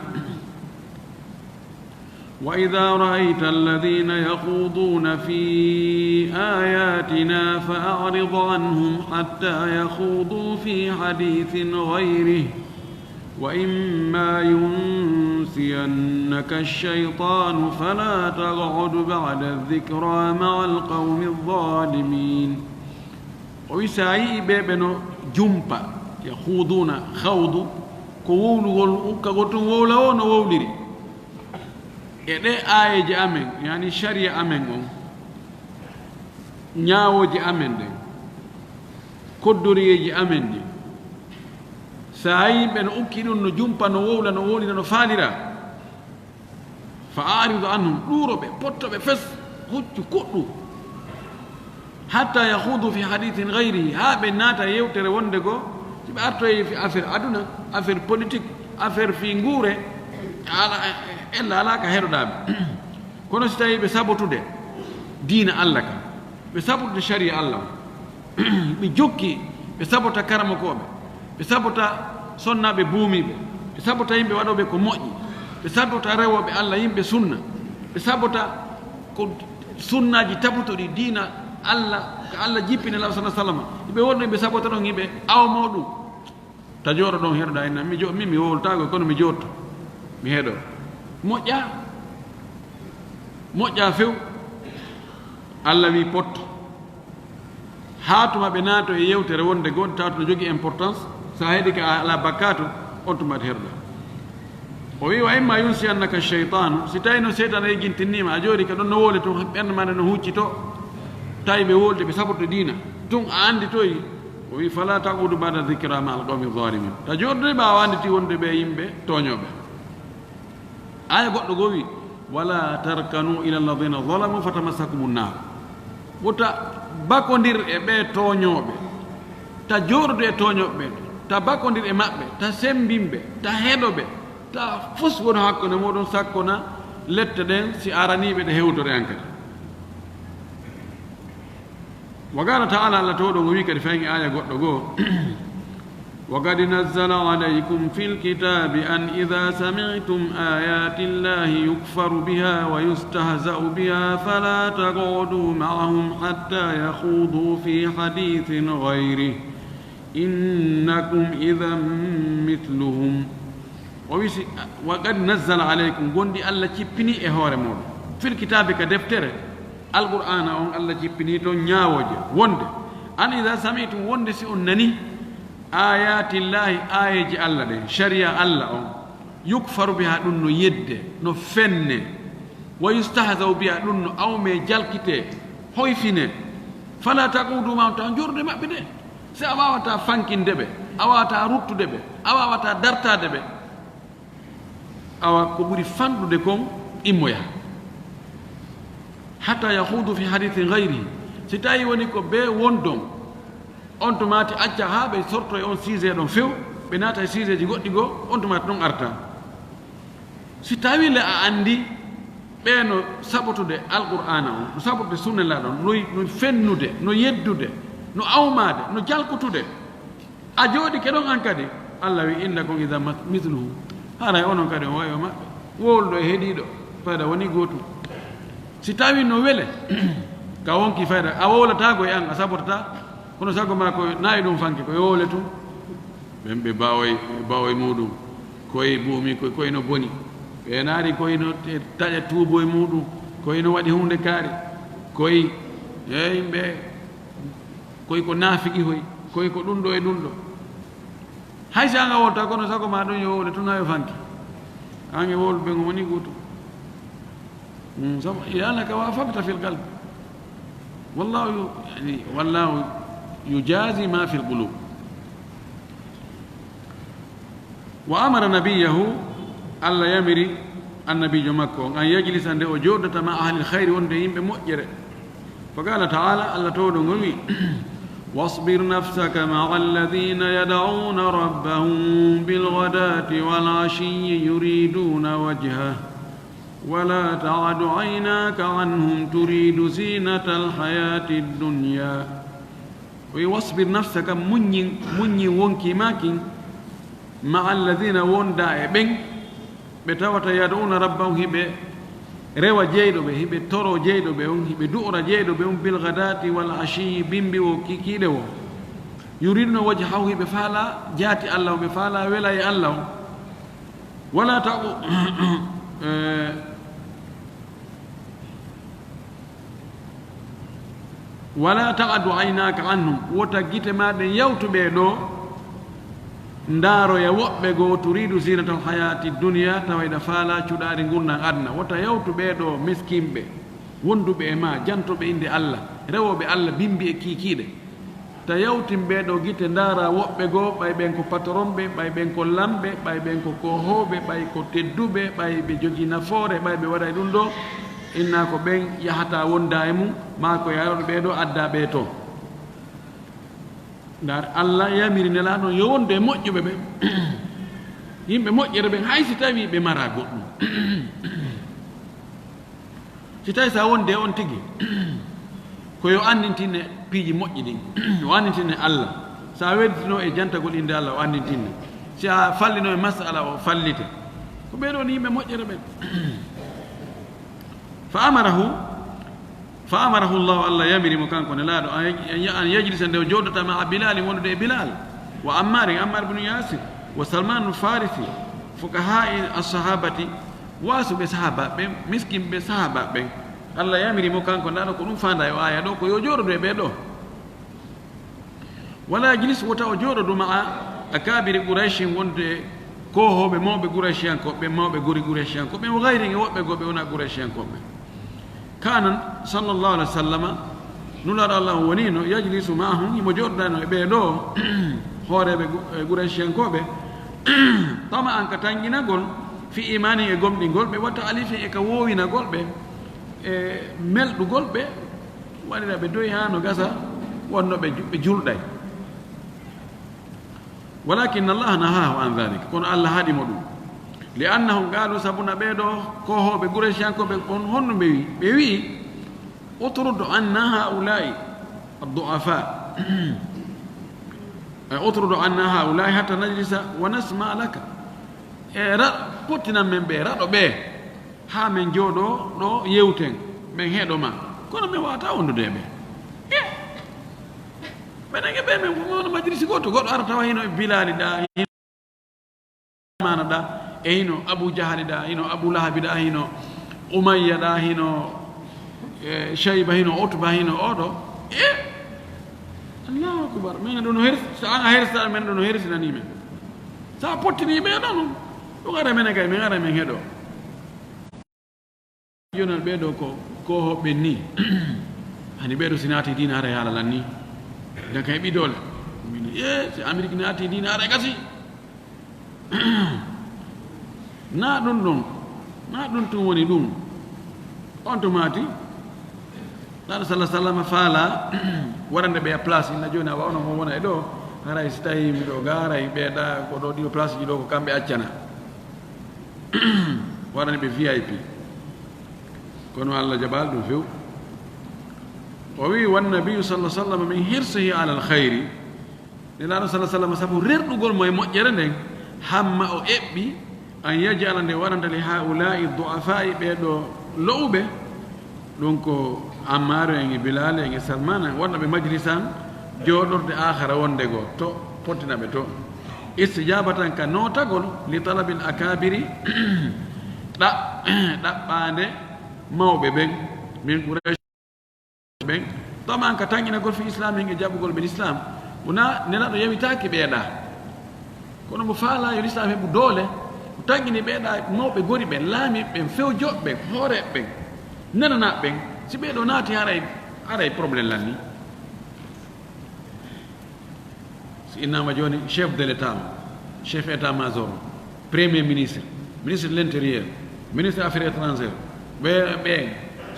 wa ida ra'ayta alladhina yakhuduna fi ayatina fa a'rid anhum hatta yakhudu fi hadithin ghayrih wa imma yunsiyannaka ash-shaytanu fala taq'ud ba'da adh-dhikra ma'a al-qawmi adh-dhalimin o wi sa yii ɓeɓe no jumpa yakhuduna khawdu ko wowlugol ukkagol tun wowla o no wowliri e ɗe ayeji amen yani sharia amen on ñaawoji amen ɗen koddoriyeji amen ɗi sa yimɓe no ukki ɗum no jumpa no wowla no wowlira no faalira fa aridu anhum ɗuuroɓe pottoɓe fes huccu kuɗɗu hatta yahudu fi hadithin gayrihi ha ɓe naata yewtere wonde goo si ɓe artoye fi affaire aduna affaire politique affaire fi nguure ella ala ka heɗoɗaɓe kono si tawi ɓe sabotude diina allah kam ɓe sabotude sharia allah ɓe jokki ɓe sabota karamakoɓe ɓe sabota sonnaɓe buumiɓe ɓe sabota yimɓe waɗoɓe ko moƴƴi ɓe sabota rewoɓe allah yimɓe sunna ɓe sabota ko sunnaji tabutoɗi diina allah ko allah jippini law sa sallam ɓe wonno ɓe sabota ɗon yimɓe awmo ɗum ta jooɗo ɗon heɗoɗa henna min mi wowltago kono mi jotto mi heeɗo moƴƴa few allah wi potto haa tuma ɓe naato e yewtere wonde gonɗe tawto no jogii importance so a heɗi ka ala bakkato on tumata heɗoɗa o wi wa imma yunsiyannaka cheytanu si tawi no seytane yejintinnima a jooɗi ka ɗon no woole to ɓernde mane no hucci to tawi ɓe wolde ɓe saboto diina tun a andi toyi o wi fala taqudu bada dicra ma alqawmi zalimin ta jooɗode ɓawa anditi wonde ɓe yimɓe toñoɓe aya goɗɗo goo wi wala tarkanu ila alladina zalamu fatamassakum nnar wota bakodir e ɓe toñoɓe ta jooɗode e toñoɓe ɓe ta bakodir e maɓɓe ta sembimɓe ta heɗoɓe ta fus woni hakkunde moɗon sakkona lette ɗen si araniɓe ɗe hewtore an kadi wa qala taala allah tawɗo ngo wi kadi faygi aya goɗɗo goo وقد نزل عليكم في الكتاب أن إذا سمعتم آيات الله يكفر بها ويستهزأ بها فلا تقعدوا معهم حتى يخوضوا في حديث غيره إنكم إذا مثلهم. وقد نزل عليكم قندي الله تبني إهوار مول في الكتاب كدفتر القرآن أن الله تبني تو نياوجه وند أن إذا سمعتم وند سئنني آيات الله آية الله دي شريعة الله يكفر بها دون يد نو فن ويستهزأ بها دون أو مي جالكته هوي فينه فلا تقعدوا معهم تنجور دي ما بده سأواتا فانكين دبه أواتا روتو دبه أواتا درتا دبه أوا كبري فاندو دكم إمويا حتى يخوضوا في حديث غيره ستاي ونيكو بي وندوم on tomati acca ha ɓe sorto e on sujet ɗon few ɓe naata e sujet ji goɗɗi goo on tomati ɗon arta si tawi le a andi ɓeeno saɓotude alqur'ana on no saɓotude sunnala ɗon no fennude no yeddude no awmade no jalkutude a jooɗi keɗon an kadi allah wi innakum ida mithluhu haray onon kadi on wawi o maɓɓe wowluɗo e heeɗiɗo fayda woni gootum si tawi no wele ka wonki fayda a wowlatago e an a saɓotata kono sago ma ko nayi ɗum fanke ko yowle tum ɓen ɓe bawoye muɗum koye buumi koyno boni ɓe naari koyno taƴa tuubo e muɗum koyno waɗi hunde kaari koye yimɓe koye ko naafiki hoy koye ko ɗum ɗo e ɗum ɗo hay sa anga wolta kono sago ma ɗum yo wowle tum nayo fanke ange wowlu ɓe ngo woni gotum sabu yanaka wa fabta fil qalbe wallahu يجازي ما في القلوب. وأمر نبيه الله يمري النبي مكة أن يجلس عند وجودة مع أهل الخير وندهم بمؤجر فقال تعالى الله تودو قوي واصبر نفسك مع الذين يدعون ربهم بالغداة والعشي يريدون وجهه ولا تعد عيناك عنهم تريد زينة الحياة الدنيا ويصبر نفسك مني وونكي ماكين مع الذين وندا بين بتاوتا يدعون ربهم هبه روا جيدو به هبه تورو جيدو به هبه دورا جيدو به بالغداة والعشي بيمبي وكيكيدو يريدون وجهه هبه فالا جاتي الله بفالا ولا الله ولا تعو ولا تقعد عيناك عنهم وتجيت ما يوت بيدو ndaro ya wobbe go turidu zinata hayati dunya tawida fala cudari ngurna adna wata yawtu beedo miskimbe wondube e ma jantobe inde Allah rewobe Allah bimbi e kikide ta yawtim beedo gite ndara wobbe go bay ben ko patrombe bay ben ko lambe bay ben ko hobe bay ko teddube bay be jogi nafoore bay be wada dum do inna ko ben yahata wonda e mum ma ko yarobe beedo adda be to dar Allah yamiri ne la non yo wonde mojjube be yimbe mojjere be hay si tawi be mara goddum si tawi sa wonde on tigi ko yo andintine piiji mojji din o andintine Allah sa weddino e jantagol inde Allah o andintine si a fallino e masala o fallite ko be do yimbe mojjere be فأمره الله الله يمري مكان كون لا أن يجلس عنده جودة مع بلال ولد بلال وعمار بن ياسر وسلمان الفارسي فقهاء الصحابة واسو بصحابة مسكين بصحابة الله يمري مكان كون لا كون فاندا آية دو كو يجور دو بيدو ولا يجلس وتوجور مع أكابر قريش وند كوهو بمو بقريشيان كو بمو بقريشيان كو وغيره وبغو بونا قريشيان كو كان صلى الله عليه وسلم نولر الله ونينو يجلس معهم مجردان بيدو هوري بغريشيان كوبه طمعا كتانجينا غول في ايماني غوم دي غول به وتاليف e ka wowina golbe e meldu golbe wadira be doyi hano gasa wonno be julday ولكن الله نهاه عن ذلك كون الله هادي مدو لأنهم قالوا سبنا بيدو كوهو بقريشان كو بكون هن بيوي اطرد عنا هؤلاء الضعفاء utrudu anna haulai hatta najlisa wa nasma laka pottina men ɓe raɗo ɓe ha men jooɗo ɗo yewten men heeɗoma kono min wawata wondude ɓe ɓenege ɓe men fomono majlisi goto goɗɗo ara tawa hino bilali ɗa mana ɗa e hino abou jahali ɗa hino abou lahabi ɗa hino umayya ɗa hino cheyba hino outba hino oɗo allahu akbar min ɗo no so an a hersaɗa men ɗo no hersinani men sa pottini ɓe ɗon ɗum ara mene kay min ara min heeɗo jonal ɓeɗo ko hoɓɓen ni hani ɓeɗo si naati dina hara haalalan ni nden ka heɓi doole mbi si amérique naati dina hara gasi na ɗum ɗum na ɗum tun woni ɗum on to maati ɗaɗo sallah sallam faala waɗande ɓe a place inna joni a wawno mo wona e ɗo haray si tawi miɗo gaaray ɓeeɗa ko ɗo ɗiɗo place ji ɗo ko kamɓe accana waɗande ɓe VIP kono Allah jaɓal ɗum few o wi wannabiyu sallah sallam min hirsihi ala alkhayri nelaɗo sallah sallam sabu rerɗugol mo e moƴƴere nden hamma o eɓɓi an yajala nde waɗanta li haulai du'afai ɓeɗo lo'uɓe ɗum ko ammaro en e bilal en e salmana wonnoɓe majlisan jooɗorde akhara wonde goo to pottinaɓe to istijabatan ka notagol li talabil akabiri ɗaɓɓande mawɓe ɓen min quraish ɓen taman ka tanginagol fi islam en e jaɓugol ɓe l'islam wona nelaɗo yawitaki ɓeeɗa kono mo faala yo l'islam heɓu doole mo tangini ɓeeɗa mawɓe gori ɓen laamiɓe ɓen few joɓɓe ɓen hooreɓe ɓen nananaɓe ɓen si ɓeeɗo naati haray probléme lan ni si innama joni chef de l'état chef état major premier ministre ministre de l' intérieur ministre affaires étrangére ɓe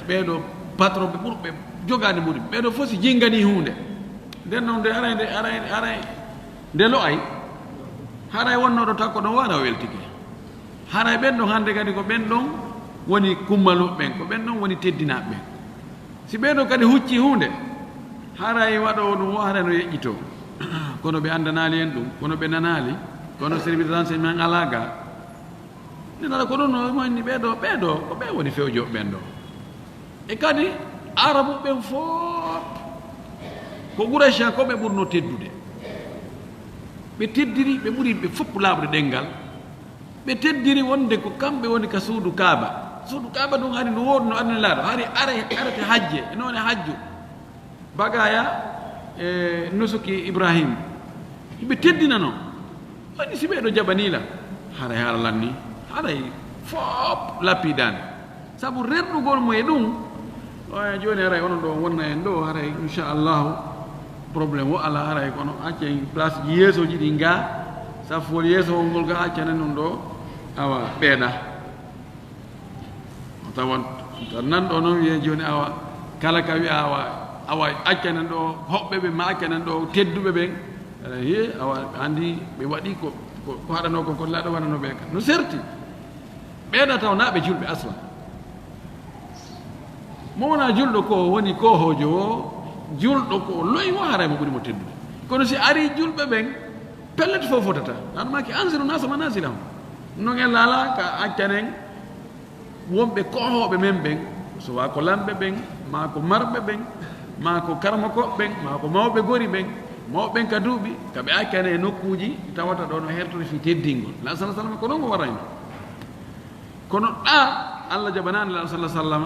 ɓeeɗo patron ɓe ɓurɓe jogade ɓuri ɓeeɗo fof si jingani hunde nden noon nde aray nde lo'ay haray wonnoɗo takko ɗon waɗa o weltike haray ɓen ɗon hannde kadi ko ɓen ɗon woni kummaluɓe ɓen ko ɓen ɗon woni teddinaɓe ɓen si ɓeeɗo kadi hucci hunde haray waɗowo ɗum o haray no yeƴƴito kono ɓe andanali en ɗum kono ɓe nanali kono service de renseignement ala ga nenaɗa ko ɗum no monni ɓeeɗo ko ɓe woni fewjoɓe ɓen ɗo e kadi arabu ɓen fof ko ɓuraycha ko ɓe ɓurno teddude ɓe teddiri ɓe ɓuri ɓe fof laaɓde ɗenngal ɓe teddiri wonde ko kamɓe woni ka suudu kaaba ɗum hari no woodi no adnilaaɗo hari arate hajje e noon e hajju bagaya e nusuki ibrahima ɓe teddinano waɗi si ɓeeɗo jaɓanila haray haalalan ni haray fof lappidande sabu rerɗugol mo e ɗum joni haray onon ɗo wonna en ɗo haray inchallahu probléme o ala haray kono accen place ji yeesoji ɗi ga safol yeeso ngol ga accane noon ɗo awa ɓeeɗa tawan tan nanɗo noon wiye joni awa kala ka wiya awa accanen ɗo hoɓɓe ɓe ma accanen ɗo tedduɓe ɓen he awa andi ɓe waɗi ko haɗano ko laaɗo waɗano ɓe ka no serti ɓeeɗa taw naɓe julɓe aslan mo wona julɗo ko woni kohojo o julɗo ko loyi mo haray mo ɓuri mo teddude kono si ari julɓe ɓen pellete fof fotata aɗumaki ansiru nasa manasilahum non en laala ka accanen wonɓe kohoɓe men ɓen so wa ko lamɓe ɓen ma ko marɓe ɓen ma ko karmakoɓe ɓen ma ko mawɓe gori ɓen mawɓe ɓen ka duuɓi kaɓe accane e nokkuji tawata ɗo no hertode fi teddingol la sala sallam ko ɗon o warayno kono ɗa allah jaɓanani la sallah sallam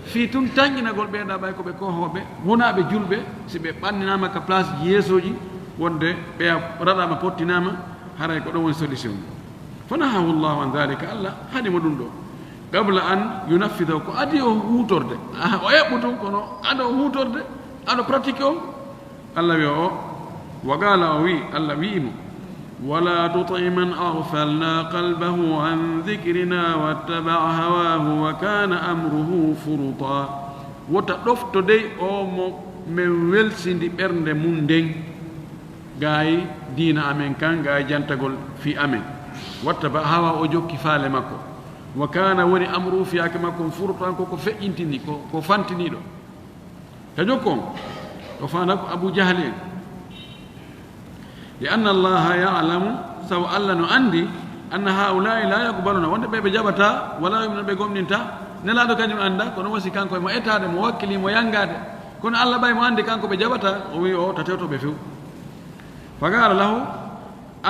fi tun tanginagol ɓeeɗa ɓay koɓe kohoɓe wonaɓe julɓe si ɓe ɓanninama ka place ji yeesoji wonde ɓe raɗama pottinama haray ko ɗon woni solution fanahahu llahu an dhalika allah haɗimo ɗum ɗo qabla an yunaffida ko adi o hutorde o eɓɓu tun kono aɗo hutorde aɗo pratique o allah wi o wa qala o wi allah wi'imo wala tuti man aghfalna qalbahu an dhikrina wattaba'a hawahu wa kana amruhu furuta wota ɗofto dey o mo min welsidi ɓernde mum nden gayi diina amen kan gayi jantagol fi amen wattaba hawa o jokki faale makko wa kana woni amruhu fiyake makko furutan koko feƴƴintini ko fantiniɗo ka jokkon o fanda ko abou jahali en li anna allaha ya'lamu saw alla no andi anna haula'i la yaqbaluna wonde ɓe jaɓata wala yumna ɓe gomninta nelaɗo kañum anda kono wasi kanko mo etade mo wakkili mo yangade kono allah ɓay mo andi kanko ɓe jaɓata o wi o tatewtoɓe few faqala lahu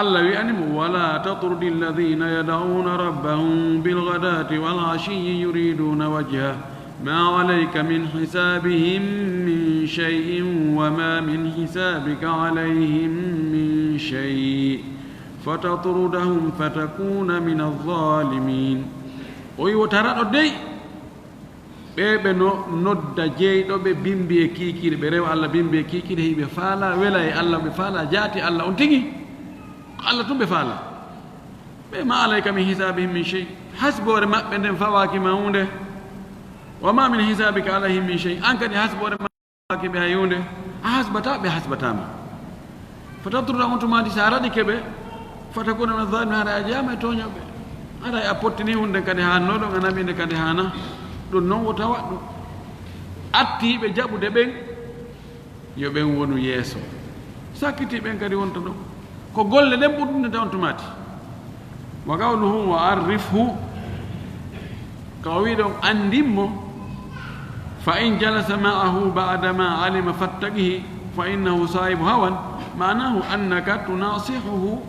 الله يعني ولا تطرد الذين يدعون ربهم بالغداة والعشي يريدون وجهه ما عليك من حسابهم من شيء وما من حسابك عليهم من شيء فتطردهم فتكون من الظالمين ويوترى دي ɓeɓe nodda jeyɗo ɓe bimbi e kiikiɗe ɓe rewa allah bimbi e kiikiɗe hiɓe faala wela e allah ɓe faala jaati allah on tigi Allah tum ɓe faala ɓe ma alayka min hisabihim min chey hasbore maɓɓe nden fawakima hunde wa ma min hisabika alayhim min chey an kadi hasbore maɓɓe hay hunde a hasbata ɓe hasbatama fatatruda on tumadi sa raɗi keɓe fatakuna min zalimi haɗa a jeyama e toñaɓe aɗa a pottini hunde kadi hannoɗon a naɓinde kadi hana ɗum noon wo tawa ɗum attiɓe jaɓude ɓen yo ɓen wonu yeeso sakkiti ɓen kadi wonta ɗon ko golle ɗen ɓurɗunde taw on tumati wa qawluhu wa arrifhu ka o wi ɗon andinmo fa in jalasa ma'ahu ba'da ma alima fattaqihi fa innahu sahibu hawan ma'nahu annaka tunasihuhu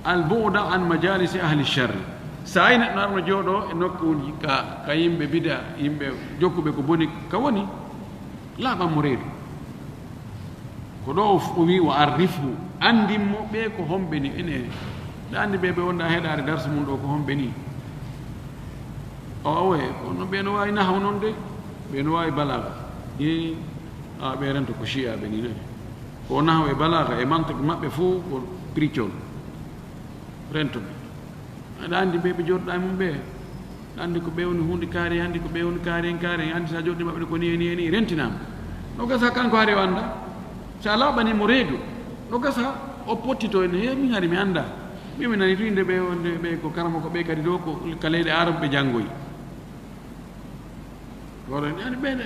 albu'da an majalisi ahli sharri sa yi neɗɗo arno jooɗo e nokkuuji ka yimɓe bida yimɓe jokkuɓe ko boni ka woni laaɓanmo reedu ko ɗo o wi wa arrifhu andinmo ɓe ko homɓe ni ene ɓe anndi ɓe wonɗa heɗade darse mum ɗo ko homɓe ni o awoye kono ɓe no wawi nahaw noon de ɓe no wawi balaga i a ɓe rento ko chiyaɓe ni nani ko nahaw e balaga e mantique maɓɓe fof ko priccol rentoɓe aɗa anndi ɓe ɓe joɗɗa mum ɓe anndi ko ɓe woni hunde kaari anndi ko ɓe woni kaari en kaari en anndi sa joɗɗi maɓɓe ko ni ni rentinama no gasa kanko haari o annda sa laaɓanimo reedu no gasa o pottito ene he min hari mi annda mimi nani to inde ɓe wonde ɓe ko karama ko ɓe kadi ɗo ko kaleyɗe arabe ɓe janngoyi oɗon ani ɓene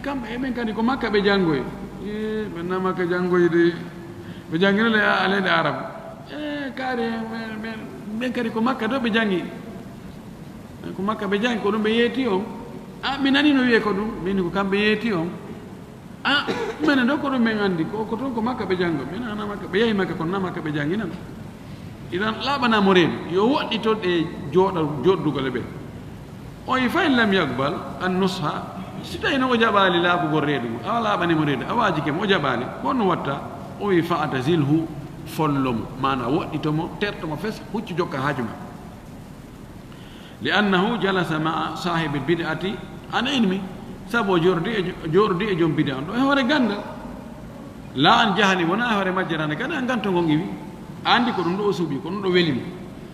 kamɓe eɓen kadi ko makka ɓe janngoyi ɓenna makka janngoyde ɓe jannginole aleyɗe arabe kaari ɓen kadi ko makka to ɓe janngi ko makka ɓe janngi ko ɗum ɓe yeeti on mi nani no wiye ko ɗum min ko kamɓe yeeti on minen ɗo ko ɗum min anndi ko toon ko makka ɓe janngo min ana makka ɓe yahi makka kono na makka ɓe jannginan idan laaɓanamo reedu yo woɗɗiton e joɗdugol e ɓe o yi fa in lam yakbal an nusha si tawi no o jaɓaali laaɓugol reedu mo awa laaɓanimo reedu a waaji kemo o jaɓaali honno watta o wi fa atazilhu follomo mana woɗɗitomo tertomo fes huccu jokka haaju ma li annahu jalasa maa sahibi bid'ati an ilmi sabu o jooɗodi e joom bida on ɗo e hoore gandal la an jahali wona e hoore majjarande kadi an gantogol ngiwi a anndi ko ɗum ɗo o suuɓi ko ɗum ɗo welimo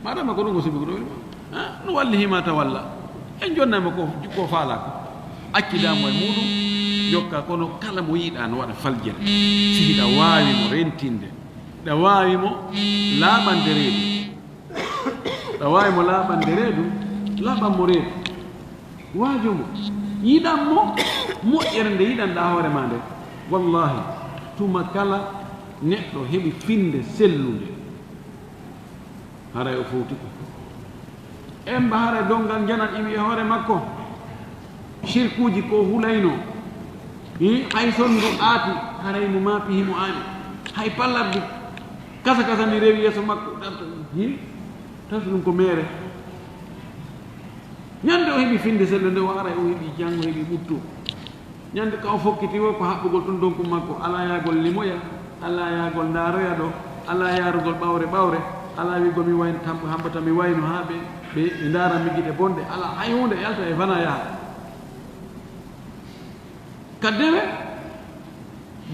maɗama ko ɗum o suuɓi ko ɗo welimo no wallihima tawalla en jonnama ko faala ko accidamo e muɗum jokka kono kala mo yiiɗa no waɗa faljere siki ɗa waawimo rentinde ɗa waawimo laaɓande reedu ɗa waawimo laaɓande reedu laaɓanmo reedu waajomo yiɗanmo moƴƴere nde yiɗanɗa hoore ma nde wallahi tuma kala neɗɗo heɓi finde sellude haray o fowti ko emba haray dongal janan imi e hoore makko sirkuji ko hulayno hay sonndu aati haray mo maapi himo aani hay pallardi kasa kasa ni rewi yeeso makko tawti ɗum ko meere ñande o heɓi finde sellude nde o ara o heɓi janngo heɓi ɓutto ñande ka o fokkiti o ko haɓɓugol ɗum donku makko ala yaagol limoya ala yaagol ndaaroya ɗo ala yaarugol ɓawre ala wigol mi wayn hambata mi wayno haa ɓe ndaaran mi gite bonde ala hay hunde yalta e fana yaha ka dewe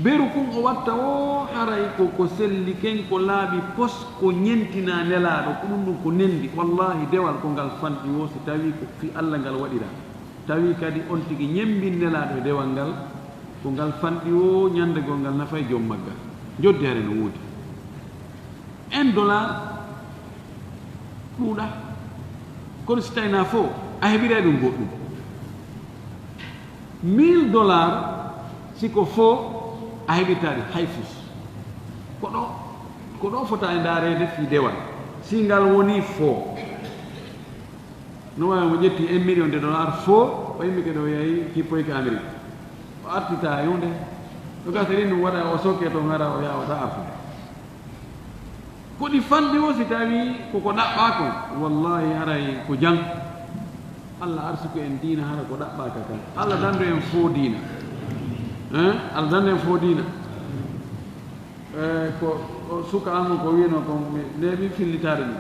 beru kum o watta o haray ko selli ken ko laaɓi pos ko ñentina nelaaɗo ko ɗum ɗum ko nendi wallahi dewal ko ngal fanɗi wo si tawi ko fi allah ngal waɗira tawi kadi on tigi ñembin nelaaɗo e dewal ngal ko ngal fanɗi o ñandegol ngal nafa e joom maggal joddi hare no woodi $1 ɗuuɗa kono si tawina fof a heɓira ɗum goɗɗum $1000 siko fof a heɓirtaɗi hay fus ko ɗo ko ɗo fota e ndaarede fi dewal si ngal woni fo no wawi mo ƴetti 1 million de dollar fo o yimɓe kede o yeeyi hippoyke Amérique o artita e hunde ɗo gasa ɗin ɗum waɗa o sokke to gara o yaha wata artude ko ɗi fanɗi o si tawi koko ɗaɓɓa ko wallahi haray ko jang Allah arsuku en diina hara ko ɗaɓɓaka kan Allah dandu en fo diina Allah dandu en fo diina ko suka amu ko wino ko neeɓi fillitade ɗum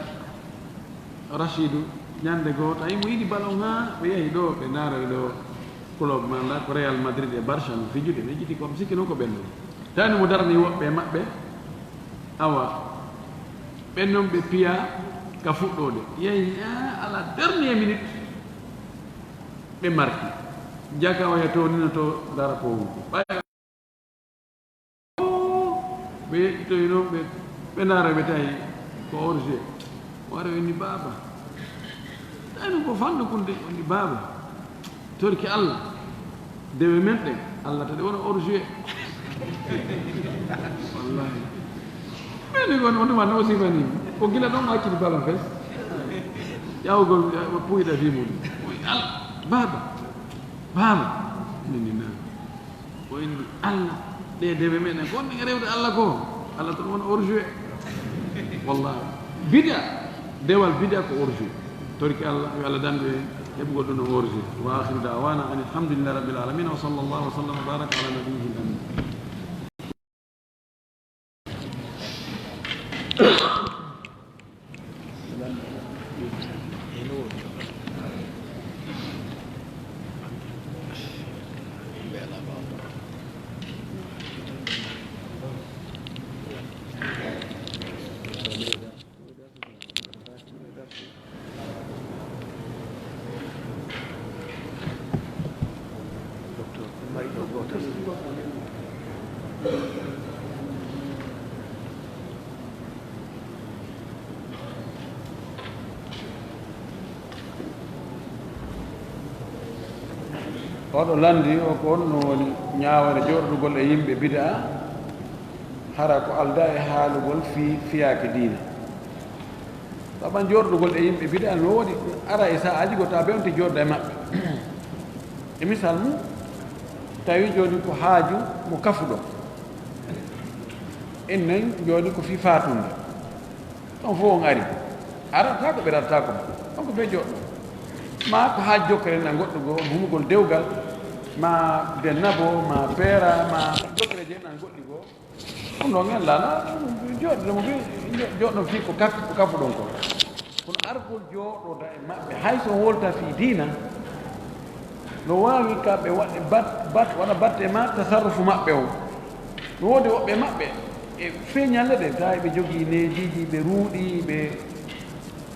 Rachidou ñande gooto ayi mo yiɗi ballon ha ɓe yehi ɗo ɓe ndaroy ɗo club manda ko Real Madrid e Barça no fijude ɓe jiiti comme sikki noon ko ɓenno tawni mo darani woɓɓe maɓɓe awa ɓen noon ɓe piya ka fuɗɗode yehi ala dernier minute ɓe marki jaka o yeto nino to dara ko wunko ɓaya ɓe toyi noon ɓe ndaara ɓe tawi ko orgé o ara wenni baaba tawni ko fanɗo kulde wonni baaba torki Allah dewe men ɗen Allah tade wona orgé wallahi ɓeni gon on ɗumanno o sifanimi ko gila ɗon hakkidi ballon fes ƴawgol puyɗa fi muɗum Allah baaba nini na o inni Allah ɗe dewe meɗen ko ɗi rewde Allah ko Allah tan wona orgé wallahi bida dewal bida ko orgé torki Allah yo Allah dandu en heɓugol ɗum no orgé wa akhiru da'wana an alhamdulillahi rabbil alamin wa sallallahu wa sallam wa baraka ala nabiyyihi amin oɗo landi o ko on no woni ñaawere joɗɗugol e yimɓe bida hara ko alda e haalugol fiyake diina saban joɗɗugol e yimɓe bida no woodi ara e saaji go ta ɓewnte joɗɗo e maɓɓe e misal mum tawi joni ko haaju mo kafuɗo ennen joni ko fi fatunde ɗon fof on ari arata ko ɓeɗata ko on ko ɓe joɗɗo ma ko haaj jokkere na goɗɗo goo humugol dewgal ma de nabo ma peera ma jokkere jeenan goɗɗi goo ɗum ɗon en lana joɗɗo mo joɗɗo fi ko kafuɗon ko kono argol jooɗoda e maɓɓe hay so wolta fi diina no wawi kamɓe waɗe waɗa batte ma tasarrufu maɓɓe o no woodi woɓɓe maɓɓe e feeñalle ɗe tawi ɓe jogii neediji ɓe ruuɗi ɓe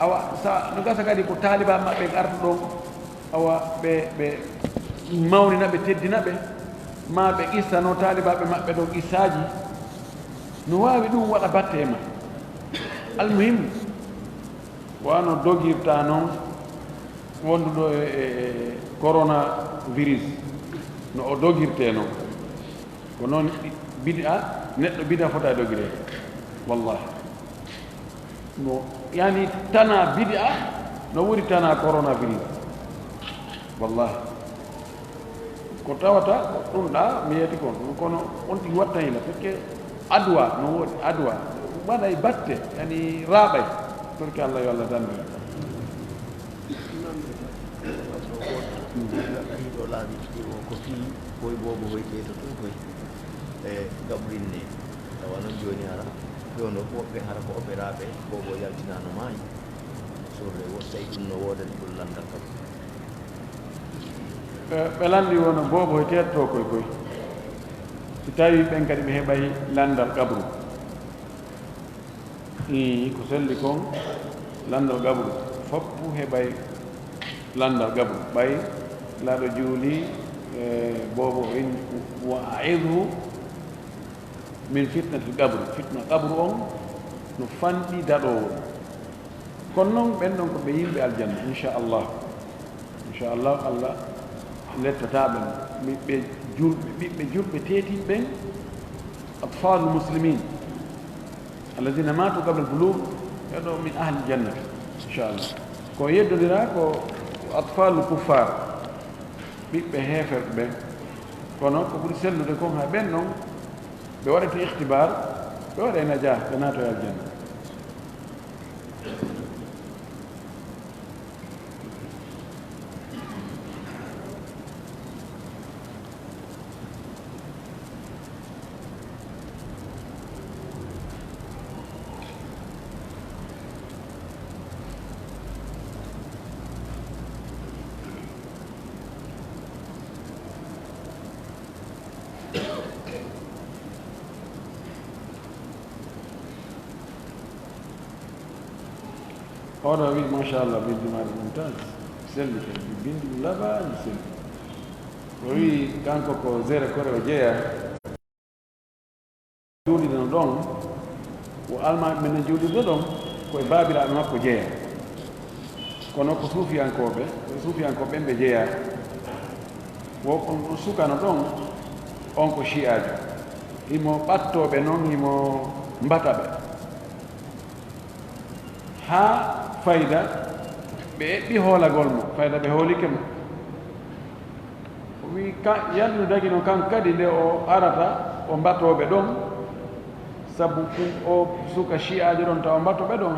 awa sa no gasa kadi ko taaliba maɓɓe arta ɗon awa ɓe mawnina ɓe teddina ɓe ma ɓe qissano taalibaɓe maɓɓe ɗon qissaji no wawi ɗum waɗa batte ma almuhim wano dogirta noon wonduɗo e coronavirus no o dogirte noon ko noon bida neɗɗo bida fota dogirede wallahi no yani tana bid'a no wuri tana coronavirus wallahi ko tawata ɗum ɗa mi yeti kon kono on ɗi watta hila parce que adwa no woodi adwa waɗay batte yani raaɓay pour que Allah yo Allah dandu ɗo laaɓi ko fii koye boobo hoy ƴeyta ɗum koye e gaɓrin ni tawa noon jooni hara ɗono woɓɓe hara ko opéraɓe boobo yaltinano maayi sorde wo tawi ɗum no woodani ɗum landal kam ɓe landi wono boobo hoy tetto koye koye so tawi ɓen kadi ɓe heɓay landal gabru ko selli kon landal gabru foppu heɓay landal gabru ɓay laaɗo juuli boobo in wa aidhu min fitnatil gabru fitna gabru on no fanɗi daɗowo kono noon ɓen ɗon ko ɓe yimɓe aljanna inchallah Allah lettataɓe ɓiɓɓe julɓe ɓiɓɓe julɓe teetiɓe ɓen atfalu muslimin alladina matu qabla albulug ɓeɗo min ahli jannati inchallah ko yeddodira ko atfalu kuffar ɓiɓɓe heeferɓe ɓen kono ko ɓuri sellude kon ha ɓen ɗon ɓe waɗete ihtibar ɓe waɗe naja ɓe naatoye aljanna oɗo wi machallah bindimaɗo mumtase selli kadi bindi labaji selli o wi kanko ko zére kore o jeeya juuɗino ɗon o almaɓe men juuɗirɗo ɗon koye babiraɓe makko jeeya kono ko suufiyankoɓe suufiyankoɓe ɓe jeeya wo on sukano ɗon on ko chiajo himo ɓattoɓe noon himo mbataɓe ha fayda ɓe eɓɓi hoolagol mo fayda ɓe hoolike mo o wi yalnu dagi no kanko kadi nde o arata o mbatoɓe ɗon sabu o suka chiaji ɗon tawa mbatoɓe ɗon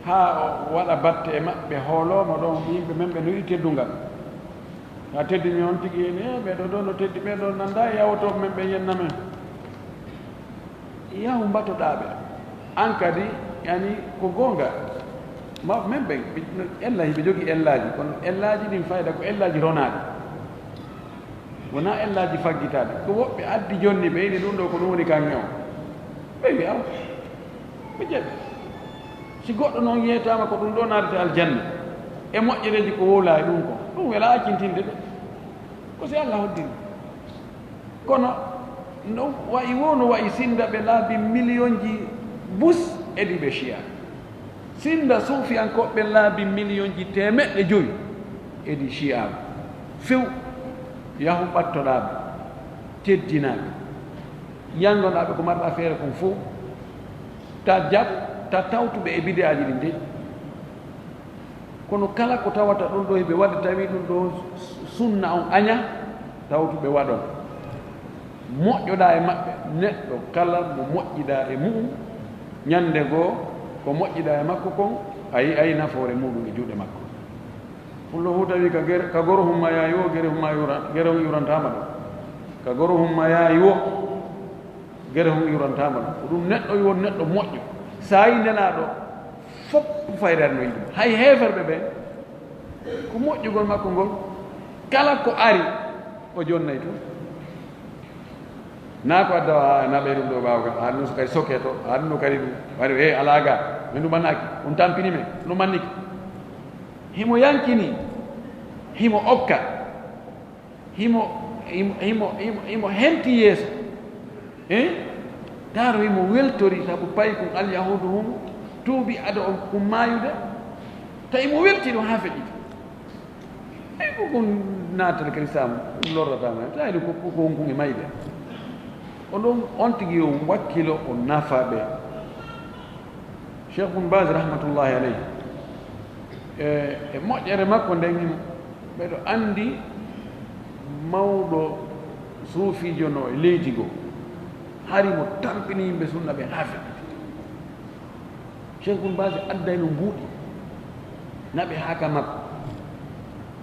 ha o waɗa batte e maɓɓe hoolomo ɗon yimɓe men ɓe no yiɗi teddungal ha teddini on tigi ene ɓeɗo ɗo no teddi ɓeɗo nanda yawotoɓe men ɓe yenna men yahu mbatoɗaɓe an kadi yani ko gonga ma men ɓe ellaji ɓe jogii ellaji kono ellaji ɗin fayda ko ellaji ronaɗe wona ellaji faggitaɗe ko woɓɓe addi jonni ɓe yiɗi ɗum ɗo ko ɗum woni kanŋe o ɓe wi aw ɓe jeɓe si goɗɗo noon yeytama ko ɗum ɗo naadete aljanna e moƴƴereji ko wowla e ɗum ko ɗum wela accintinde ɗe ko si allah hoddiri kono no wayi wo no wayi sinda ɓe laabi million ji bus edi ɓe chiya sinda suufiyankoɓe laabi million ji temeɗɗe joyi edi chiyaɓe few yahu ɓattoɗaɓe teddinaɓe yandoɗaɓe ko marɗa feere kon fof ta jaɓ ta tawtuɓe e bide aji ɗin de kono kala ko tawata ɗum ɗo ɓe waɗa tawi ɗum ɗo sunna on aña tawtuɓe waɗon moƴƴoɗa e maɓɓe neɗɗo kala mo moƴƴiɗa e muɗum ñande goo ko moƴƴiɗa e makko kon ayi nafoore muɗum e juuɗe makko fullo hu tawi ka goro humma yaayi wo gere hum yurantama ɗo ka goro humma yaayi wo gere hum yurantama ɗo ko ɗum neɗɗo won neɗɗo moƴƴo sa yi ndenaɗo fof fayrere no yiɗum hay heeferɓe ɓe ko moƴƴugol makko ngol kala ko ari o jonnayi toon na ko adda naɓe ɗum ɗo ɓawa ka haɗum so kadi soke to haɗum ɗo kadi ɗum waɗi e alaga min ɗum mannaki ɗum tampini men ɗum manniki himo yankini himo okka himo henti yeeso daaro himo weltori sabu payi kon alyahudu hum tuubi ada on ko maayude tawi mo welti ɗum ha feƴƴiti ey ko kon naatata kadi sam ɗum lorratama tawi ɗum ko wonkuge mayde o ɗon on tigi o wakkilo o nafaɓe cheikh bun bas rahmatullahi aleyhi e moƴƴere makko nden himo ɓeɗo andi mawɗo suufijo no e leydi goo hari mo tampini yimɓe sunna ɓe ha feƴƴiti cheikh bun bas adday no mbuuɗi naɓe haka makko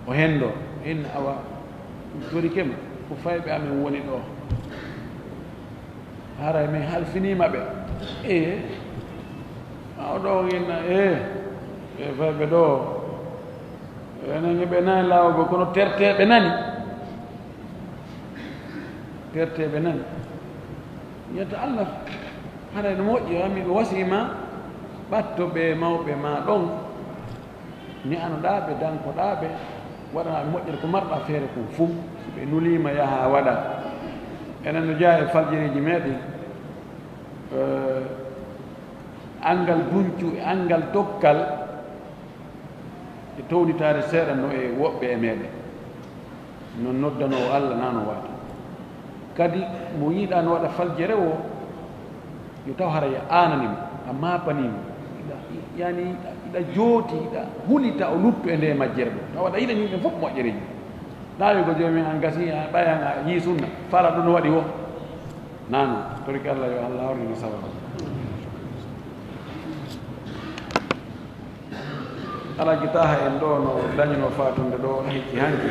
o hendo inna awa tori kema ko fayɓe amen woni ɗo haray min halfinima ɓe oɗo inna e fayɓe ɗo enen ɓe nani lawgo kono terteɓe nani yetta allah haray no moƴƴi amiɓe wasima ɓatto ɓe mawɓe ma ɗon ni anoɗaɓe dankoɗaɓe waɗanaɓe moƴƴere ko marɗa feere kon fof so ɓe nulima yaha waɗa enen no jeeya e faljeriji meɗen angal duncu e angal dokkal e townitare seeɗa no e woɓɓe e meɗen no noddanowo allah nano waata kadi mo yiiɗa no waɗa faljere o yo taw hara ya ananimo a mapanimo yani iɗa jooti iɗa hulita o luttu e nde majjere ɗo tawa aɗa yiɗa yimɓe fof moƴƴereji ɗawi ko joomi an gasi a ɓayan a yii sunna fala ɗum no waɗi wo nano toriki allah yo allah hawrnimi sababu ala gitaha en ɗo no dañino fatunde ɗo hikki hanki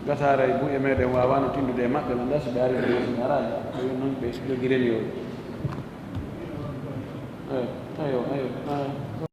gasara e buuƴe meɗen wawano tindude e maɓɓe no dasi ɓe ari ɗo sini araji ɗo noon ɓe jogui relio eyo